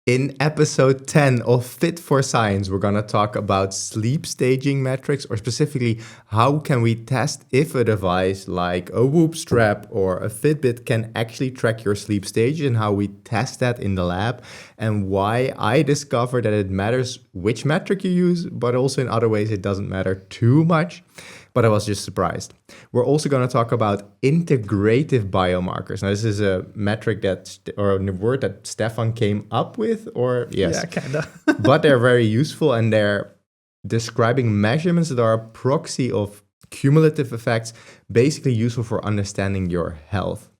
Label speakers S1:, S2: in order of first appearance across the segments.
S1: In episode 10 of Fit for Science, we're going to talk about sleep staging metrics, or specifically how can we test if a device like a Whoop strap or a Fitbit can actually track your sleep stage, and how we test that in the lab, and why I discovered that it matters which metric you use, but also in other ways it doesn't matter too much. But I was just surprised. We're also going to talk about integrative biomarkers. Now, this is a metric or a word that Stephan came up with, or yes.
S2: Yeah, kind of.
S1: But they're very useful, and they're describing measurements that are a proxy of cumulative effects, basically useful for understanding your health.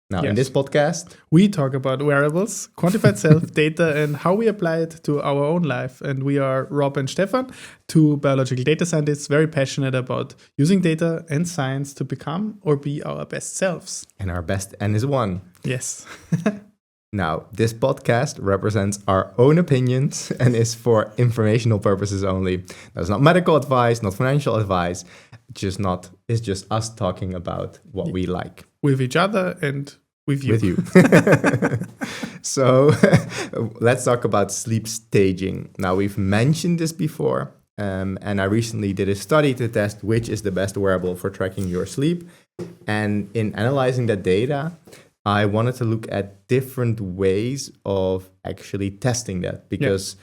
S1: Now, in this podcast,
S2: we talk about wearables, quantified self data, and how we apply it to our own life. And we are Rob and Stephan, two biological data scientists, very passionate about using data and science to become or be our best selves.
S1: And our best N is 1.
S2: Yes.
S1: Now, this podcast represents our own opinions and is for informational purposes only. That's not medical advice, not financial advice. It's just us talking about what we like.
S2: With each other and with you.
S1: With you. So let's talk about sleep staging. Now, we've mentioned this before, and I recently did a study to test which is the best wearable for tracking your sleep. And in analyzing that data, I wanted to look at different ways of actually testing that, because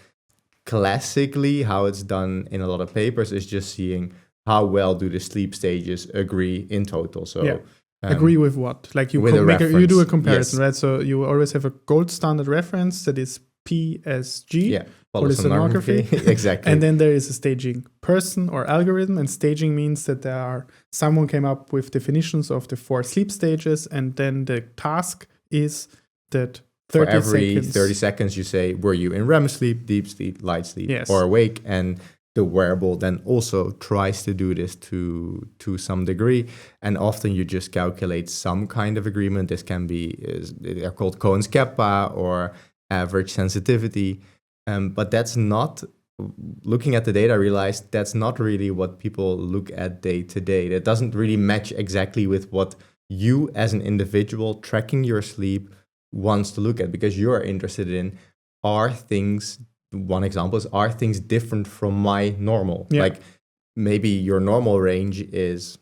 S1: classically how it's done in a lot of papers is just seeing how well do the sleep stages agree in total. So
S2: agree with what? Like you you do a comparison, right? So you always have a gold standard reference that is PSG, polysomnography.
S1: Exactly.
S2: And then there is a staging person or algorithm, and staging means that someone came up with definitions of the 4 sleep stages, and then the task is that 30
S1: For every
S2: seconds.
S1: 30 seconds you say, were you in REM sleep, deep sleep, light sleep, or awake? And the wearable then also tries to do this to some degree, and often you just calculate some kind of agreement. This can be, they're called Cohen's kappa or average sensitivity, but that's not, looking at the data, I realized that's not really what people look at day to day. That doesn't really match exactly with what you as an individual tracking your sleep wants to look at, because you're interested in, one example is, are things different from my normal? Like maybe your normal range is,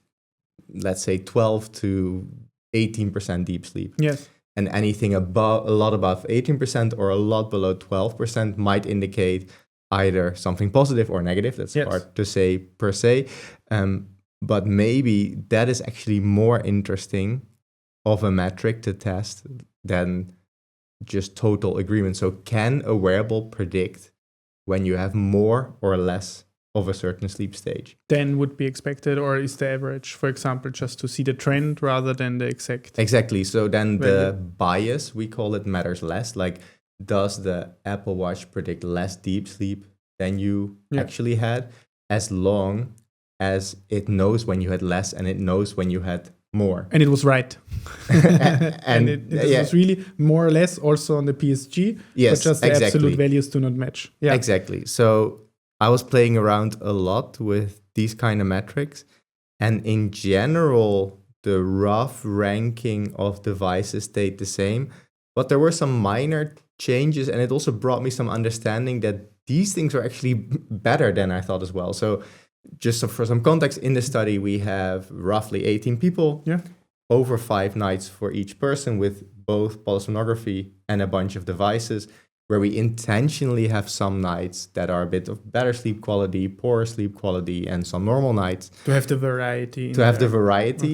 S1: let's say, 12 to 18% deep sleep.
S2: Yes.
S1: And anything a lot above 18% or a lot below 12% might indicate either something positive or negative. That's hard to say per se. But maybe that is actually more interesting of a metric to test than just total agreement. So can a wearable predict when you have more or less of a certain sleep stage
S2: than would be expected, or is the average, for example, just to see the trend rather than the exact?
S1: Exactly. So then the bias, we call it, matters less. Like, does the Apple Watch predict less deep sleep than you actually had, as long as it knows when you had less and it knows when you had more?
S2: And it was right. and it was really more or less also on the PSG, but just the absolute values do not match. Yeah,
S1: exactly. So I was playing around a lot with these kind of metrics, and in general, the rough ranking of devices stayed the same, but there were some minor changes, and it also brought me some understanding that these things are actually better than I thought as well. So just for some context, in the study, we have roughly 18 people, over 5 nights for each person, with both polysomnography and a bunch of devices, where we intentionally have some nights that are a bit of better sleep quality, poor sleep quality, and some normal nights.
S2: To have the variety.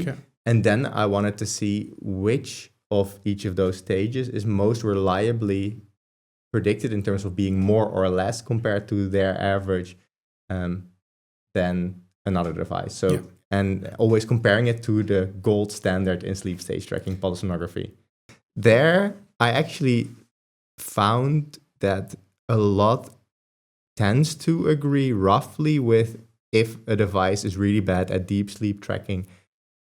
S1: Okay. And then I wanted to see which of each of those stages is most reliably predicted in terms of being more or less compared to their average than another device. So, and always comparing it to the gold standard in sleep stage tracking, polysomnography. There, I actually found that a lot tends to agree roughly with, if a device is really bad at deep sleep tracking,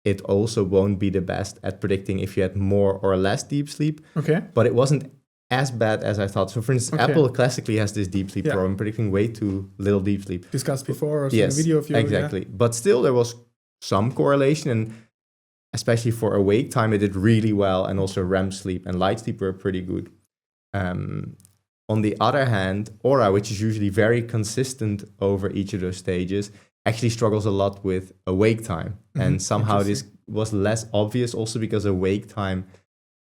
S1: it also won't be the best at predicting if you had more or less deep sleep.
S2: Okay.
S1: But it wasn't as bad as I thought. So for instance, Apple classically has this deep sleep problem, predicting way too little deep sleep.
S2: Discussed before, or some video of you.
S1: Exactly. But still there was some correlation, and especially for awake time, it did really well, and also REM sleep and light sleep were pretty good. On the other hand, Oura, which is usually very consistent over each of those stages, actually struggles a lot with awake time. And somehow this was less obvious also because awake time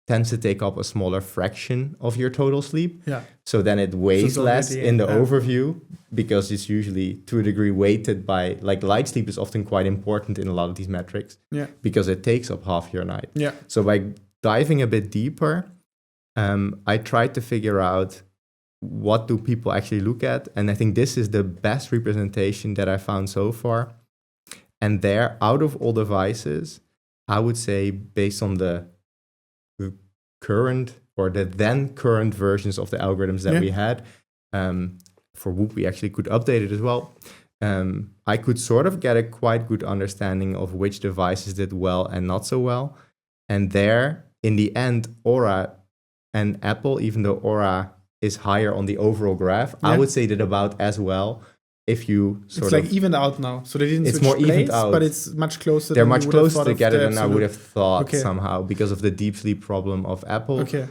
S1: tends to take up a smaller fraction of your total sleep.
S2: Yeah.
S1: So then it weighs less in the
S2: yeah.
S1: overview because it's usually to a degree weighted by, like light sleep is often quite important in a lot of these metrics because it takes up half your night.
S2: Yeah.
S1: So by diving a bit deeper, I tried to figure out what do people actually look at. And I think this is the best representation that I found so far. And there, out of all devices, I would say based on the current or the then current versions of the algorithms that we had, for Whoop, we actually could update it as well. I could sort of get a quite good understanding of which devices did well and not so well. And there, in the end, Oura and Apple, even though Oura is higher on the overall graph, I would say did about as well. If you
S2: sort of, it's like evened out now, so they didn't.
S1: It's
S2: switch
S1: more
S2: place,
S1: evened out,
S2: but it's much closer.
S1: They're much closer together than I would have thought
S2: Okay.
S1: somehow because of the deep sleep problem of Apple.
S2: Okay.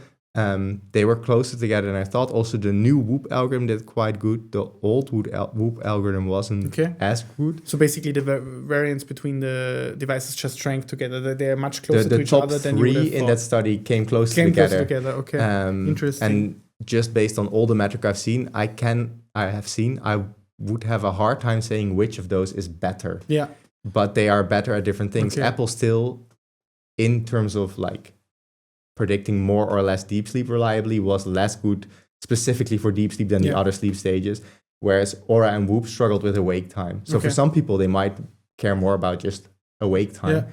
S1: They were closer together than I thought. Also, the new Whoop algorithm did quite good. The old Whoop algorithm wasn't as good.
S2: So basically, the variance between the devices just shrank together. They're much closer to each other than you would have thought.
S1: The top 3 in that study came closer together.
S2: Okay. Interesting.
S1: And just based on all the metric I've seen, I would have a hard time saying which of those is better.
S2: Yeah.
S1: But they are better at different things.
S2: Okay.
S1: Apple still, in terms of like predicting more or less deep sleep reliably, was less good specifically for deep sleep than the other sleep stages. Whereas Oura and Whoop struggled with awake time. So for some people, they might care more about just awake time. Yeah.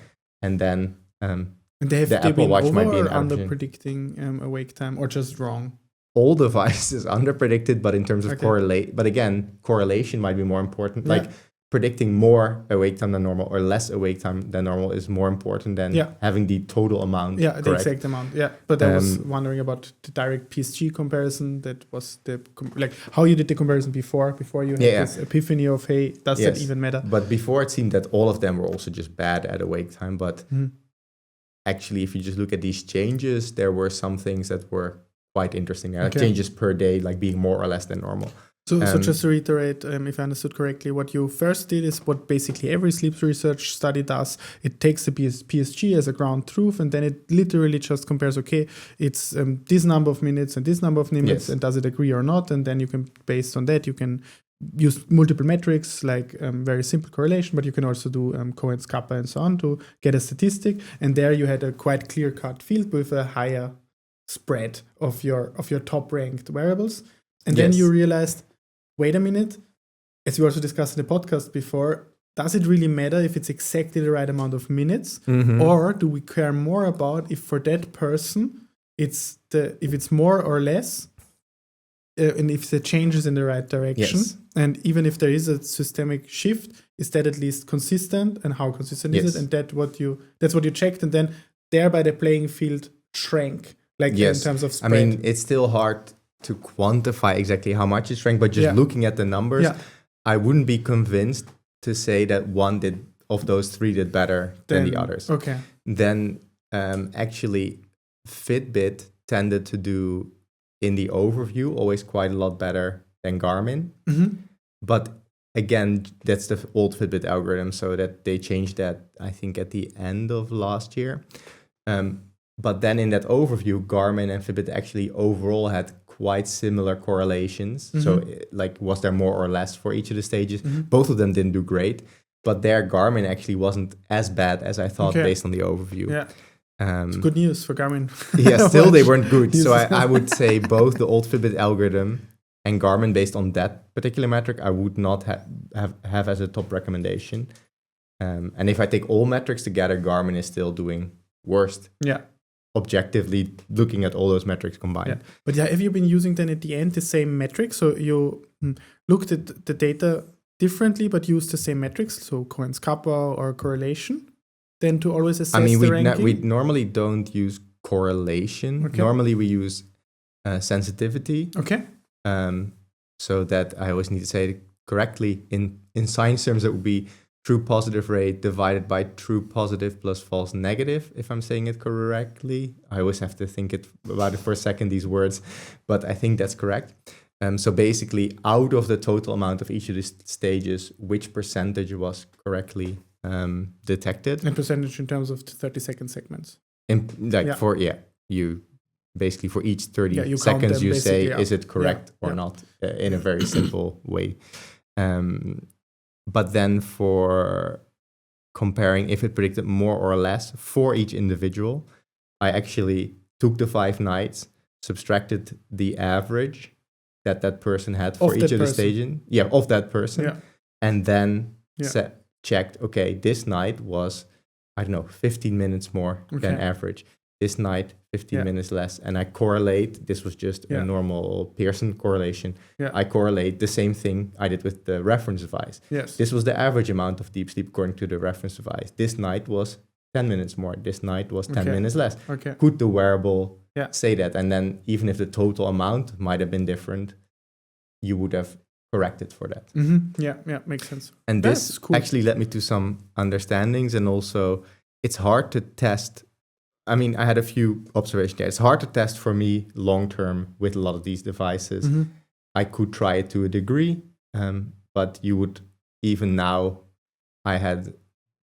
S1: And then the Apple Watch might be an
S2: under predicting awake time or just wrong.
S1: All devices underpredicted, but in terms of correlation might be more important. Like predicting more awake time than normal or less awake time than normal is more important than having the total amount.
S2: Yeah,
S1: correct.
S2: The exact amount. Yeah, but I was wondering about the direct PSG comparison. That was like how you did the comparison before you had this epiphany of, hey, does that even matter?
S1: But before it seemed that all of them were also just bad at awake time. But actually, if you just look at these changes, there were some things that were quite interesting. Changes per day, like being more or less than normal.
S2: So just to reiterate, if I understood correctly, what you first did is what basically every sleep research study does. It takes the PSG as a ground truth, and then it literally just compares, okay, it's this number of minutes and this number of minutes, and does it agree or not? And then you can, based on that, you can use multiple metrics like very simple correlation, but you can also do Cohen's kappa and so on to get a statistic. And there you had a quite clear-cut field with a higher spread of your top ranked wearables. And then you realized, wait a minute, as we also discussed in the podcast before, does it really matter if it's exactly the right amount of minutes? Or do we care more about if for that person if it's more or less, and if the change is in the right direction? And even if there is a systemic shift, is that at least consistent? And how consistent is it? And that's what you checked, and then thereby the playing field shrank. Like in terms of spread.
S1: I mean, it's still hard to quantify exactly how much it shrank, but just looking at the numbers, I wouldn't be convinced to say that one of those 3 did better than the others.
S2: Okay.
S1: Then actually, Fitbit tended to do, in the overview, always quite a lot better than Garmin. But again, that's the old Fitbit algorithm, so that they changed that, I think, at the end of last year. But then in that overview, Garmin and Fitbit actually overall had quite similar correlations. So like, was there more or less for each of the stages? Both of them didn't do great, but their Garmin actually wasn't as bad as I thought based on the overview.
S2: Yeah. It's good news for Garmin.
S1: Still they weren't good. So I would say both the old Fitbit algorithm and Garmin, based on that particular metric, I would not have as a top recommendation. And if I take all metrics together, Garmin is still doing worst.
S2: Yeah.
S1: Objectively looking at all those metrics combined.
S2: But have you been using then at the end the same metrics? So you looked at the data differently, but used the same metrics, so Cohen's kappa or correlation, then to always assess the ranking?
S1: We normally don't use correlation.
S2: Okay.
S1: Normally we use sensitivity.
S2: Okay.
S1: So that I always need to say it correctly. In science terms, it would be true positive rate divided by true positive plus false negative, if I'm saying it correctly. I always have to think about it for a second, these words, but I think that's correct. So basically, out of the total amount of each of these stages, which percentage was correctly detected?
S2: And percentage in terms of 30-second segments.
S1: You basically for each 30
S2: you
S1: seconds you say, is it correct or
S2: Yeah.
S1: not, in a very simple way. But then for comparing if it predicted more or less for each individual, I actually took the 5 nights, subtracted the average that person had for each of the stages. Yeah, of that person.
S2: Yeah.
S1: And then checked, okay, this night was, 15 minutes more than average. This night, 15 minutes less. And I correlate, this was just a normal Pearson correlation. Yeah. I correlate the same thing I did with the reference device.
S2: Yes.
S1: This was the average amount of deep sleep according to the reference device. This night was 10 minutes more. This night was 10 minutes less.
S2: Okay.
S1: Could the wearable say that? And then even if the total amount might have been different, you would have corrected for that.
S2: Mm-hmm. Yeah, makes sense.
S1: And this actually led me to some understandings, and also it's hard to test. I mean, I had a few observations there. It's hard to test for me long-term with a lot of these devices. Mm-hmm. I could try it to a degree, but you would, even now, I had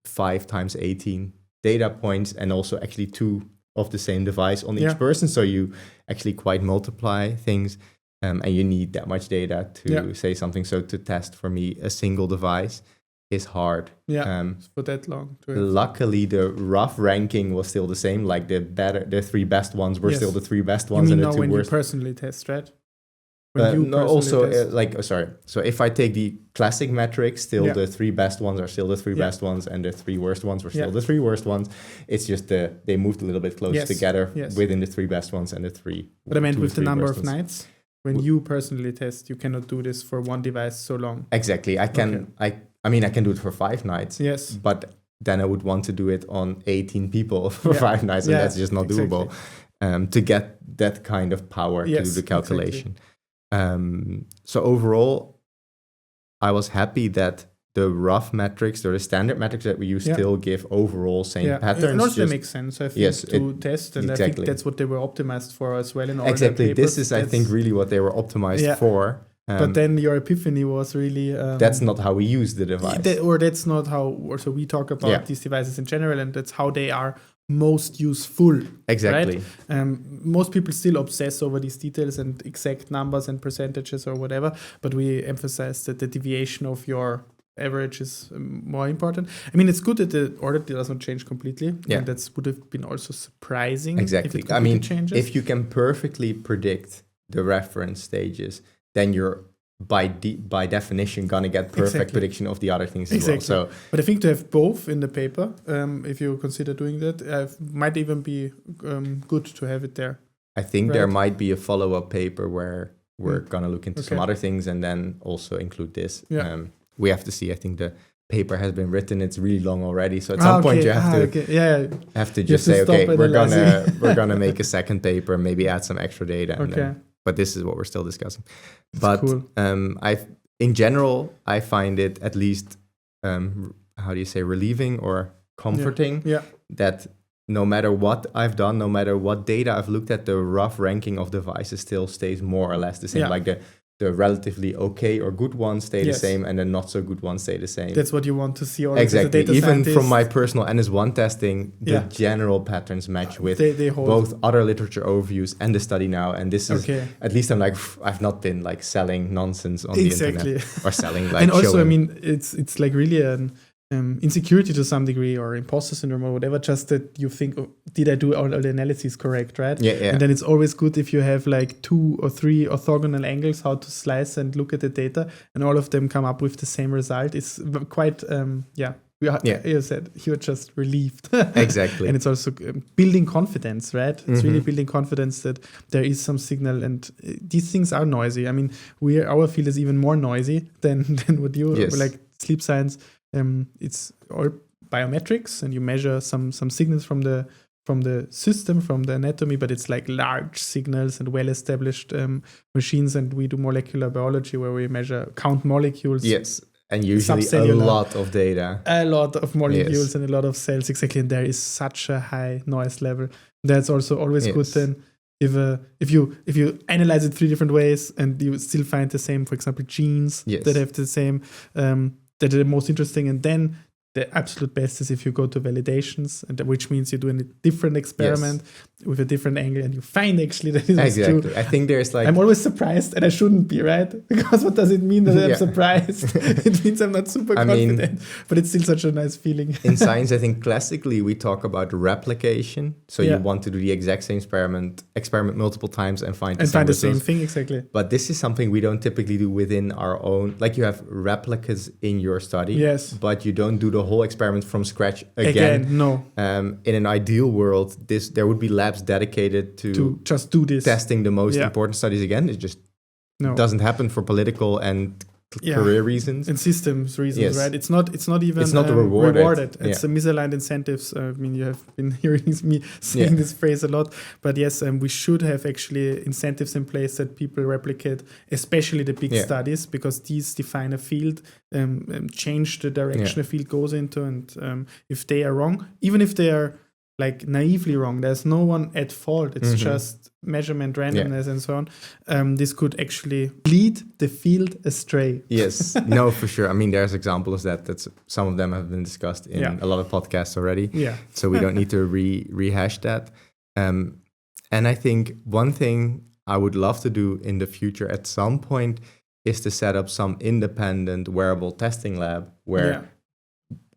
S1: 5 times 18 data points and also actually 2 of the same device on each person. So you actually quite multiply things, and you need that much data to say something. So to test for me a single device is hard.
S2: For that long.
S1: Luckily, the rough ranking was still the same. Like the 3 best ones were still the 3 best ones, and the 2 worst.
S2: When you personally test, right?
S1: So if I take the classic metrics, still the 3 best ones are still the 3 best ones, and the 3 worst ones were still the 3 worst ones. It's just they moved a little bit closer together within the 3 best ones and the 3.
S2: But I meant with the number of nights. When you personally test, you cannot do this for one device so long.
S1: Exactly. I can. I mean, I can do it for 5 nights.
S2: Yes.
S1: But then I would want to do it on 18 people for 5 nights, and that's just not doable. To get that kind of power to do the calculation. Exactly. So overall, I was happy that the rough metrics or the standard metrics that we use still give overall same patterns.
S2: And also that makes sense, I think, to test. And I think that's what they were optimized for as well in all their papers.
S1: This is, I think, really what they were optimized for.
S2: But then your epiphany was really...
S1: that's not how we use the device.
S2: That's not how... Also, we talk about these devices in general, and that's how they are most useful.
S1: Exactly.
S2: Right? Most people still obsess over these details and exact numbers and percentages or whatever, but we emphasize that the deviation of your average is more important. I mean, it's good that the order doesn't change completely. And that would have been also surprising.
S1: Exactly.
S2: If it changes.
S1: If you can perfectly predict the reference stages, then you're by definition gonna get perfect prediction of the other things as well. So,
S2: but I think to have both in the paper, if you consider doing that, might even be good to have it there.
S1: I think there might be a follow-up paper where we're gonna look into some other things and then also include this. We have to see. I think the paper has been written. It's really long already. So at some point you have to have to just say, okay, we're gonna make a second paper, maybe add some extra data. And then, but this is what we're still discussing. But cool. In general, I find it at least, relieving or comforting that no matter what I've done, no matter what data I've looked at, the rough ranking of devices still stays more or less the same. Like the relatively okay or good ones stay the same, and the not so good ones stay the same.
S2: That's what you want to see.
S1: Exactly. Even from my personal NS1 testing, the general patterns match with both other literature overviews and the study now. And this is, at least I'm like, I've not been like selling nonsense on the internet or selling like.
S2: And also, I mean, it's like really an insecurity to some degree, or imposter syndrome or whatever, just that you think, did I do all the analyses correct, right? And then it's always good if you have like 2 or 3 orthogonal angles how to slice and look at the data, and all of them come up with the same result. It's quite you said you're just relieved.
S1: Exactly.
S2: And it's also building confidence, right? It's really building confidence that there is some signal, and these things are noisy. I mean, our field is even more noisy than what you like sleep science. It's all biometrics, and you measure some signals from the system, from the anatomy, but it's like large signals and well-established machines. And we do molecular biology where we count molecules.
S1: Yes, And usually a
S2: subcellular.
S1: lot of data.
S2: A lot of molecules
S1: Yes.
S2: and a lot of cells. Exactly. And there is such a high noise level. That's also always
S1: Yes.
S2: good then. If you analyze it 3 different ways and you still find the same, for example, genes
S1: Yes.
S2: that have the same, that are the most interesting, and then the absolute best is if you go to validations, and which means you're doing a different experiment with a different angle, and you find actually that it is
S1: Exactly.
S2: true.
S1: I think there's like
S2: I'm always surprised, and I shouldn't be, right? Because what does it mean that I'm
S1: Yeah.
S2: surprised? It means I'm not super
S1: I mean-
S2: confident, but it's still such a nice feeling.
S1: in science, I think classically we talk about replication. So
S2: Yeah.
S1: you want to do the exact same experiment multiple times and find the
S2: And
S1: same
S2: find the same
S1: results.
S2: thing, exactly.
S1: But this is something we don't typically do within our own. Like you have replicas in your study,
S2: Yes.
S1: but you don't do the whole experiment from scratch again.
S2: Again, no.
S1: In an ideal world, there would be labs dedicated
S2: To just do this.
S1: testing the most
S2: Yeah.
S1: important studies again. It just
S2: No.
S1: doesn't happen for political and
S2: Yeah.
S1: career reasons.
S2: And systems reasons,
S1: Yes.
S2: right? It's not even
S1: It's not rewarded.
S2: It's
S1: Yeah.
S2: a misaligned incentives. I mean, you have been hearing me saying
S1: Yeah.
S2: this phrase a lot, but yes, we should have actually incentives in place that people replicate, especially the big
S1: Yeah.
S2: studies, because these define a field, change the direction a field goes into, and if they are wrong, even if they are like naively wrong, there's no one at fault. It's just measurement randomness and so on. This could actually lead the field astray.
S1: Yes, no, for sure. I mean, there's examples that's some of them have been discussed in
S2: Yeah.
S1: a lot of podcasts already.
S2: Yeah.
S1: So we don't need to rehash that. And I think one thing I would love to do in the future at some point is to set up some independent wearable testing lab where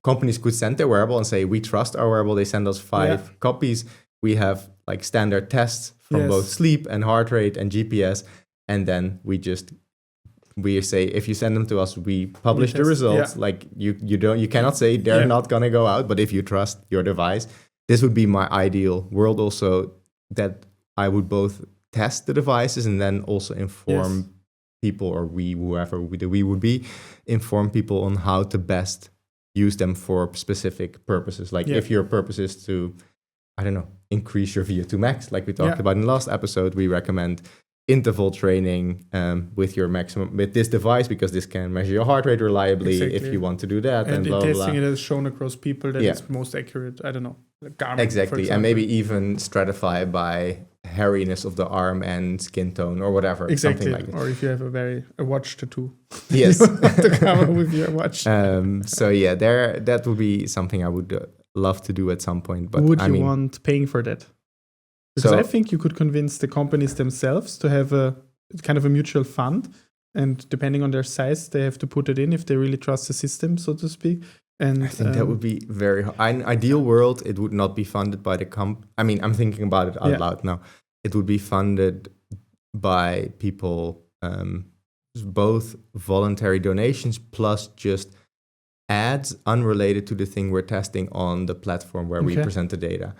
S1: companies could send their wearable and say, we trust our wearable. They send us 5 copies. We have like standard tests from both sleep and heart rate and GPS. And then we say, if you send them to us, we publish the results. Like you cannot say they're not going to go out, but if you trust your device, this would be my ideal world also, that I would both test the devices and then also inform people, or whoever we would be, inform people on how to best use them for specific purposes. Like if your purpose is to, I don't know, increase your VO2 max, like we talked about in the last episode, we recommend interval training with this device, because this can measure your heart rate reliably if you want to do that, and blah, blah, blah.
S2: Testing it has shown across people that it's most accurate. I don't know. Like Garmin,
S1: exactly. And maybe even stratify by hairiness of the arm and skin tone or whatever.
S2: Exactly.
S1: Something like that.
S2: Or if you have a watch tattoo.
S1: Yes.
S2: You want to cover with your watch.
S1: So yeah, that would be something I would love to do at some point. But
S2: would you want paying for that? Because
S1: So-
S2: I think you could convince the companies themselves to have a kind of a mutual fund, and depending on their size, they have to put it in if they really trust the system, so to speak. And
S1: I think that would be very hard. In an ideal world, it would not be funded by the I mean, I'm thinking about it out loud now. It would be funded by people, both voluntary donations plus just ads unrelated to the thing we're testing on the platform where we present the data.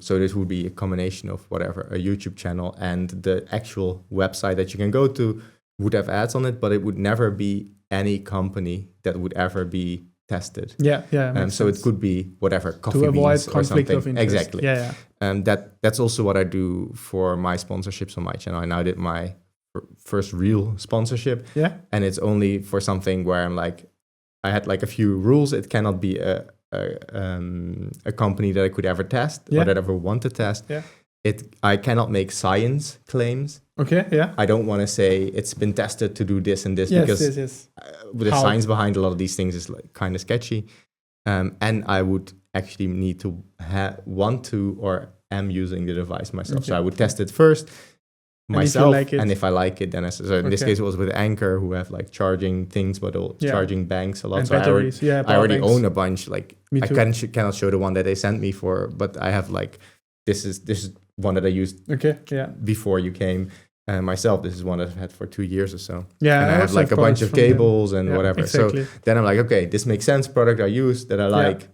S1: So this would be a combination of whatever, a YouTube channel and the actual website that you can go to would have ads on it, but it would never be any company that would ever be tested. So it could be whatever, coffee
S2: to avoid
S1: beans or
S2: conflict
S1: something.
S2: of interest.
S1: Exactly. That's also what I do for my sponsorships on my channel. I now did my first real sponsorship, and it's only for something where I'm like, I had like a few rules. It cannot be a company that I could ever test or that I ever want to test. I cannot make science claims. I don't want to say it's been tested to do this and this, because the science behind a lot of these things is like kind of sketchy. And I would actually need to want to or am using the device myself. So I would test it first myself, and if I like it, then in this case it was with Anchor, who have like charging things, but charging banks a lot.
S2: And
S1: so
S2: batteries,
S1: I already
S2: banks.
S1: own a bunch. Like
S2: Me
S1: I
S2: too.
S1: cannot show the one that they sent me for, but I have like this is one that I used before you came. Myself, this is one that I've had for 2 years or so. And I have like a bunch of cables and whatever.
S2: Exactly.
S1: So then I'm like, okay, this makes sense. Product I use that I like,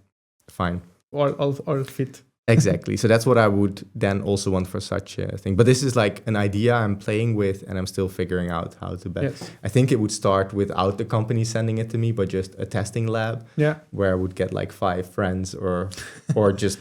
S1: fine.
S2: All fit.
S1: Exactly. So that's what I would then also want for such a thing. But this is like an idea I'm playing with, and I'm still figuring out how to bet. I think it would start without the company sending it to me, but just a testing lab where I would get like 5 friends or just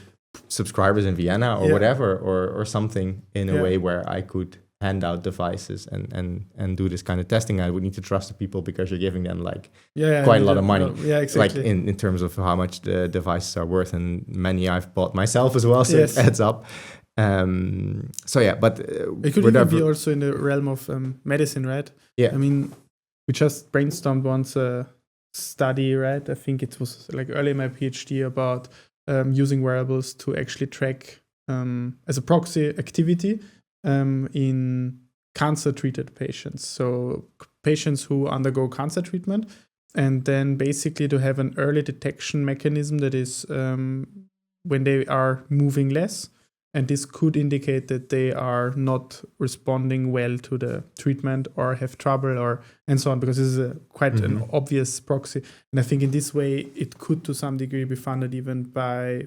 S1: subscribers in Vienna or whatever, or something in a way where I could hand out devices and do this kind of testing. I would need to trust the people because you're giving them like quite a lot of money.
S2: Yeah, exactly.
S1: Like in terms of how much the devices are worth, and many I've bought myself as well, so it adds up. So yeah, but
S2: it could even be also in the realm of medicine, right?
S1: Yeah.
S2: I mean, we just brainstormed once a study, right? I think it was like early in my PhD about using wearables to actually track as a proxy activity in cancer-treated patients. So patients who undergo cancer treatment, and then basically to have an early detection mechanism that is when they are moving less. And this could indicate that they are not responding well to the treatment or have trouble and so on, because this is quite an obvious proxy. And I think in this way, it could to some degree be funded even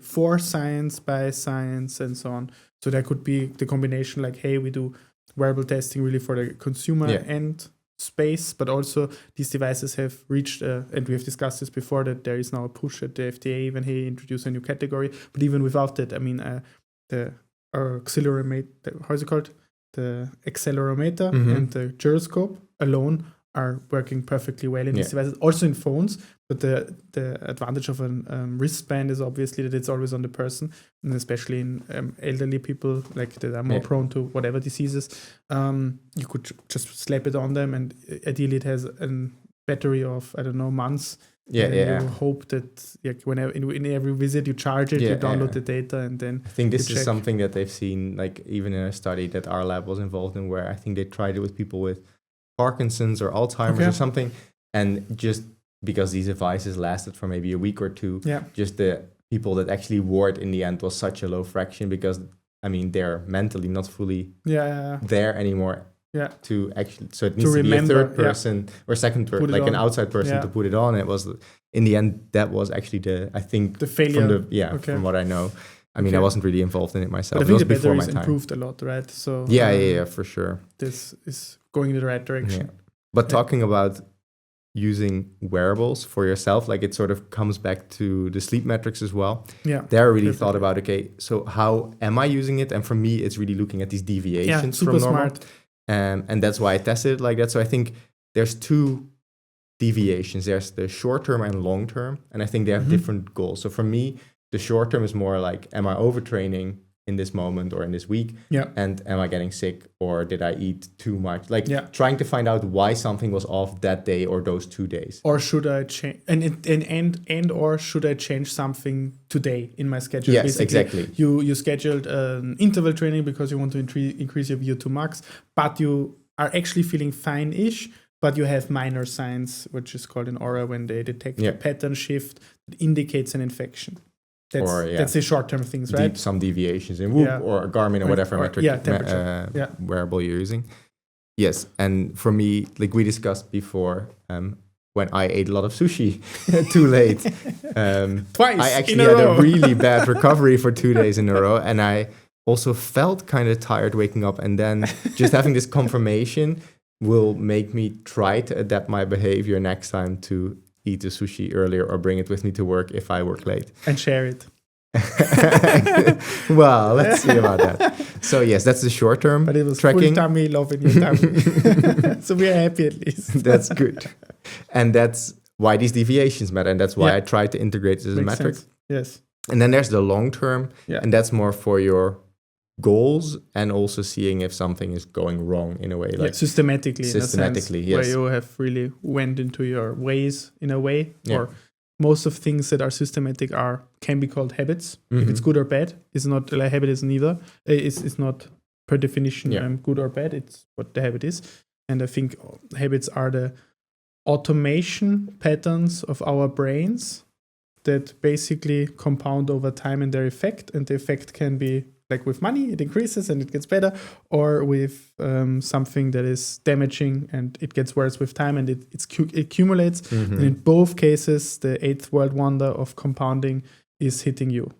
S2: for science, by science, and so on. So there could be the combination like, hey, we do wearable testing really for the consumer end space, but also these devices have reached, and we have discussed this before, that there is now a push at the FDA when he introduced a new category. But even without that, I mean, the accelerometer, how is it called? The accelerometer and the gyroscope alone are working perfectly well in these devices, also in phones. But the advantage of a wristband is obviously that it's always on the person, and especially in elderly people like that are more prone to whatever diseases. You could just slap it on them, and ideally it has a battery of, I don't know, months. You hope that whenever in every visit you charge it, you download the data, and then
S1: I think this is something that they've seen, like even in a study that our lab was involved in, where I think they tried it with people with Parkinson's or Alzheimer's or something, and just because these devices lasted for maybe a week or two, just the people that actually wore it in the end was such a low fraction, because I mean they're mentally not fully there anymore. To actually, so it needs to be a third person or second person, like an outside person to put it on. It was, in the end, that was actually the failure from what I know. I mean, I wasn't really involved in it myself.
S2: But I think the batteries improved a lot, right? So
S1: for sure.
S2: This is going in the right direction.
S1: Yeah. But talking about using wearables for yourself, like it sort of comes back to the sleep metrics as well.
S2: Yeah.
S1: There I really thought about, okay, so how am I using it? And for me, it's really looking at these deviations from normal.
S2: Smart.
S1: And that's why I tested it like that. So I think there's two deviations. There's the short term and long term. And I think they have different goals. So for me, the short term is more like, am I overtraining in this moment or in this week? And am I getting sick, or did I eat too much? Like trying to find out why something was off that day or those 2 days.
S2: Or should I change or should I change something today in my schedule?
S1: Yes,
S2: basically,
S1: exactly.
S2: You scheduled an interval training because you want to increase your VO2 max, but you are actually feeling fine-ish, but you have minor signs, which is called an Oura, when they detect a pattern shift that indicates an infection. That's the short-term things, right?
S1: Some deviations in Whoop or Garmin or whatever metric wearable you're using. Yes, and for me, like we discussed before, when I ate a lot of sushi too late,
S2: twice
S1: I actually had a really bad recovery for 2 days in a row, and I also felt kind of tired waking up, and then just having this confirmation will make me try to adapt my behavior next time to eat the sushi earlier or bring it with me to work if I work late.
S2: And share it.
S1: Well, let's see about that. So yes, that's the short term tracking.
S2: But it was full tummy love in your tummy. So we are happy at least.
S1: That's good. And that's why these deviations matter. And that's why I try to integrate this as a metric.
S2: Sense. Yes.
S1: And then there's the long term. And that's more for your goals, and also seeing if something is going wrong in a way, like
S2: systematically, in a sense,
S1: yes,
S2: where you have really went into your ways in a way, or most of things that are systematic can be called habits. If it's good or bad, it's not like habit is neither. It's not per definition good or bad. It's what the habit is, and I think habits are the automation patterns of our brains that basically compound over time in their effect, and the effect can be like with money, it increases and it gets better, or with something that is damaging and it gets worse with time and it accumulates. And in both cases, the eighth world wonder of compounding is hitting you.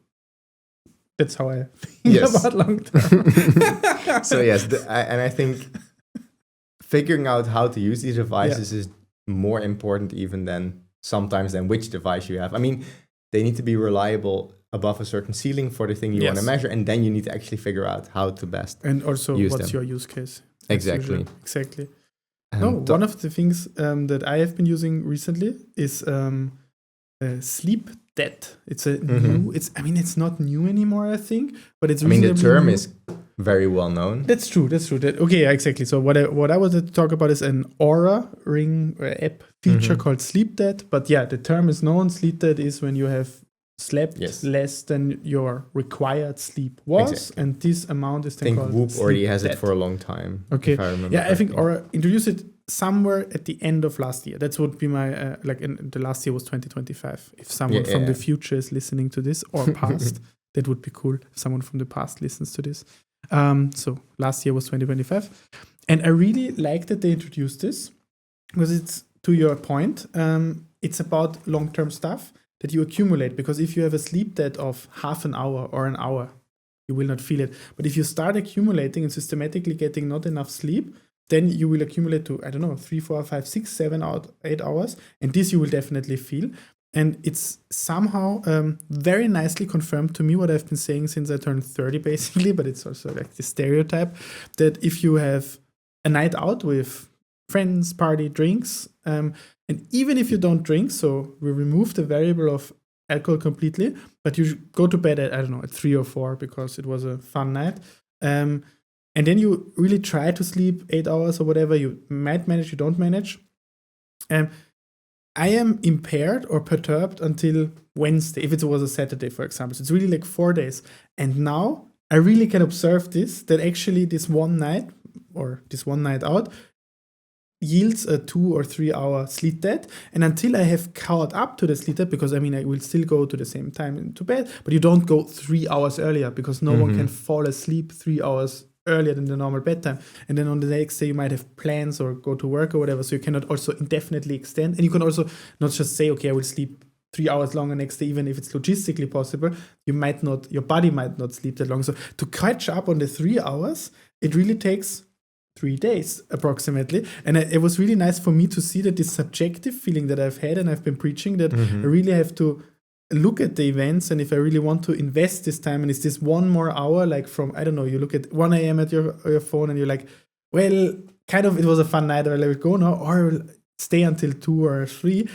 S2: That's how I think about long term.
S1: So yes, and I think figuring out how to use these devices is more important even than which device you have. I mean, they need to be reliable above a certain ceiling for the thing you want to measure, and then you need to actually figure out how to best
S2: and also
S1: use
S2: what's
S1: them.
S2: Your use case.
S1: Exactly.
S2: Exactly.
S1: And
S2: One of the things that I have been using recently is sleep debt. It's a new. It's not new anymore, I think, but it's.
S1: I mean, the
S2: reasonably
S1: term
S2: new.
S1: is very well known.
S2: That's true. Okay, yeah, exactly. So what I wanted to talk about is an Oura ring app feature called sleep debt. But yeah, the term is known. Sleep debt is when you have slept less than your required sleep was, and this amount is then called.
S1: I think Whoop already has
S2: debt.
S1: it for a long time.
S2: Okay.
S1: If I remember.
S2: Yeah, I think Oura introduced it somewhere at the end of last year. That would be my in the last year was 2025. If someone from the future is listening to this or past, that would be cool. If someone from the past listens to this. So last year was 2025, and I really like that they introduced this because it's, to your point, it's about long-term stuff that you accumulate, because if you have a sleep debt of half an hour or an hour, you will not feel it. But if you start accumulating and systematically getting not enough sleep, then you will accumulate to, 3, 4, 5, 6, 7, 8 hours, and this you will definitely feel. And it's somehow very nicely confirmed to me what I've been saying since I turned 30, basically, but it's also like the stereotype that if you have a night out with friends, party, drinks, and even if you don't drink, so we remove the variable of alcohol completely, but you go to bed at, at 3 or 4 because it was a fun night. And then you really try to sleep 8 hours or whatever. You might manage, you don't manage. I am impaired or perturbed until Wednesday, if it was a Saturday, for example. So it's really like 4 days. And now I really can observe this, that actually this one night or this one night out yields a 2 or 3 hour sleep debt. And until I have caught up to the sleep debt, because I will still go to the same time to bed, but you don't go 3 hours earlier because no one can fall asleep 3 hours earlier than the normal bedtime. And then on the next day you might have plans or go to work or whatever, so you cannot also indefinitely extend. And you can also not just say, okay, I will sleep 3 hours longer next day, even if it's logistically possible. Your body might not sleep that long. So to catch up on the 3 hours, it really takes 3 days approximately. And it was really nice for me to see that this subjective feeling that I've had and I've been preaching, that I really have to look at the events, and if I really want to invest this time, and is this one more hour, like from, you look at 1 a.m. at your phone and you're like, well, kind of, it was a fun night, I'll let it go now, or I'll stay until 2 or 3.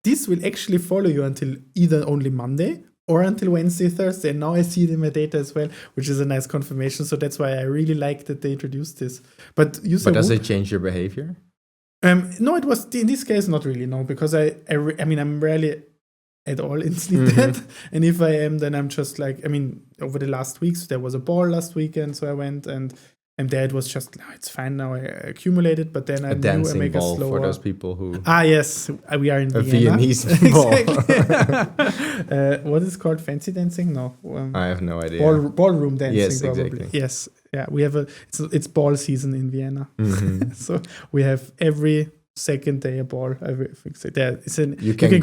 S2: This will actually follow you until either only Monday or until Wednesday, Thursday. And now I see it in my data as well, which is a nice confirmation. So that's why I really like that they introduced this. But does
S1: it change your behavior?
S2: No, it was, in this case, not really, no, because I'm rarely at all in sleep debt. And if I am, then I'm just like, over the last weeks, there was a ball last weekend, so I went, and there it was just, it's fine now, I accumulated, but then I knew I make a slower.
S1: For those people who...
S2: yes, we are in
S1: a
S2: Vienna.
S1: Viennese ball.
S2: What is it called? Fancy dancing? No.
S1: I have no idea.
S2: Ballroom dancing,
S1: yes,
S2: probably.
S1: Exactly.
S2: Yes, yeah, we have it's ball season in Vienna. So we have every second day a ball. You
S1: could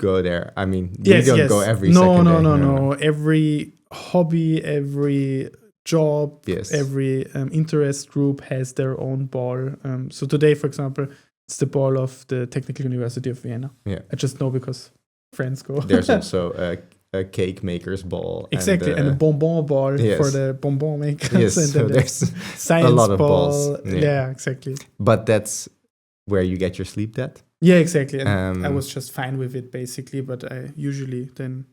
S1: go there. You don't go every second day.
S2: No. Every hobby, every job, every interest group has their own ball. So today, for example, it's the ball of the Technical University of Vienna.
S1: Yeah,
S2: I just know because friends go.
S1: There's also a cake maker's ball.
S2: Exactly, and a bonbon ball for the bonbon makers.
S1: Yes,
S2: and
S1: so there's
S2: science
S1: a lot of
S2: ball.
S1: balls.
S2: Yeah, exactly.
S1: But that's where you get your sleep debt?
S2: Yeah, exactly. And I was just fine with it, basically. But I usually then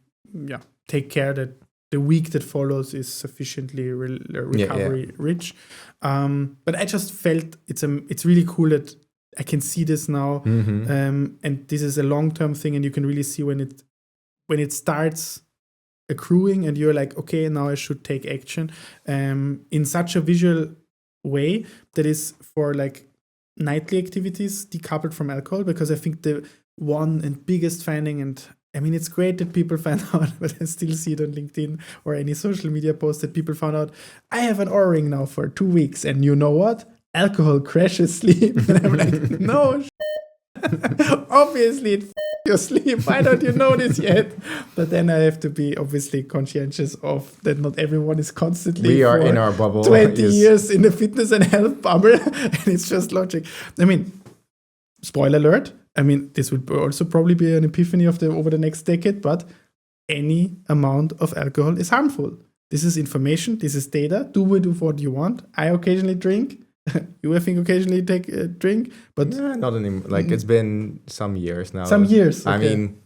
S2: take care that the week that follows is sufficiently recovery rich. But I just felt it's really cool that I can see this now. And this is a long-term thing, and you can really see when it starts accruing and you're like, okay, now I should take action in such a visual way that is for like nightly activities decoupled from alcohol. Because I think the one and biggest finding, and it's great that people find out, but I still see it on LinkedIn or any social media post that people found out, I have an Oura ring now for 2 weeks, and you know what? Alcohol crashes sleep. And I'm like, no, obviously it your sleep. Why don't you know this yet? But then I have to be obviously conscientious of that not everyone is constantly.
S1: We are in our bubble.
S2: 20 years in the fitness and health bubble, and it's just logic. Spoiler alert. This will also probably be an epiphany over the next decade, but any amount of alcohol is harmful. This is information. This is data. Do with what you want. I occasionally drink. You, I think, occasionally take a drink, but
S1: not anymore. Like it's been some years now.
S2: some years.
S1: I
S2: okay.
S1: mean,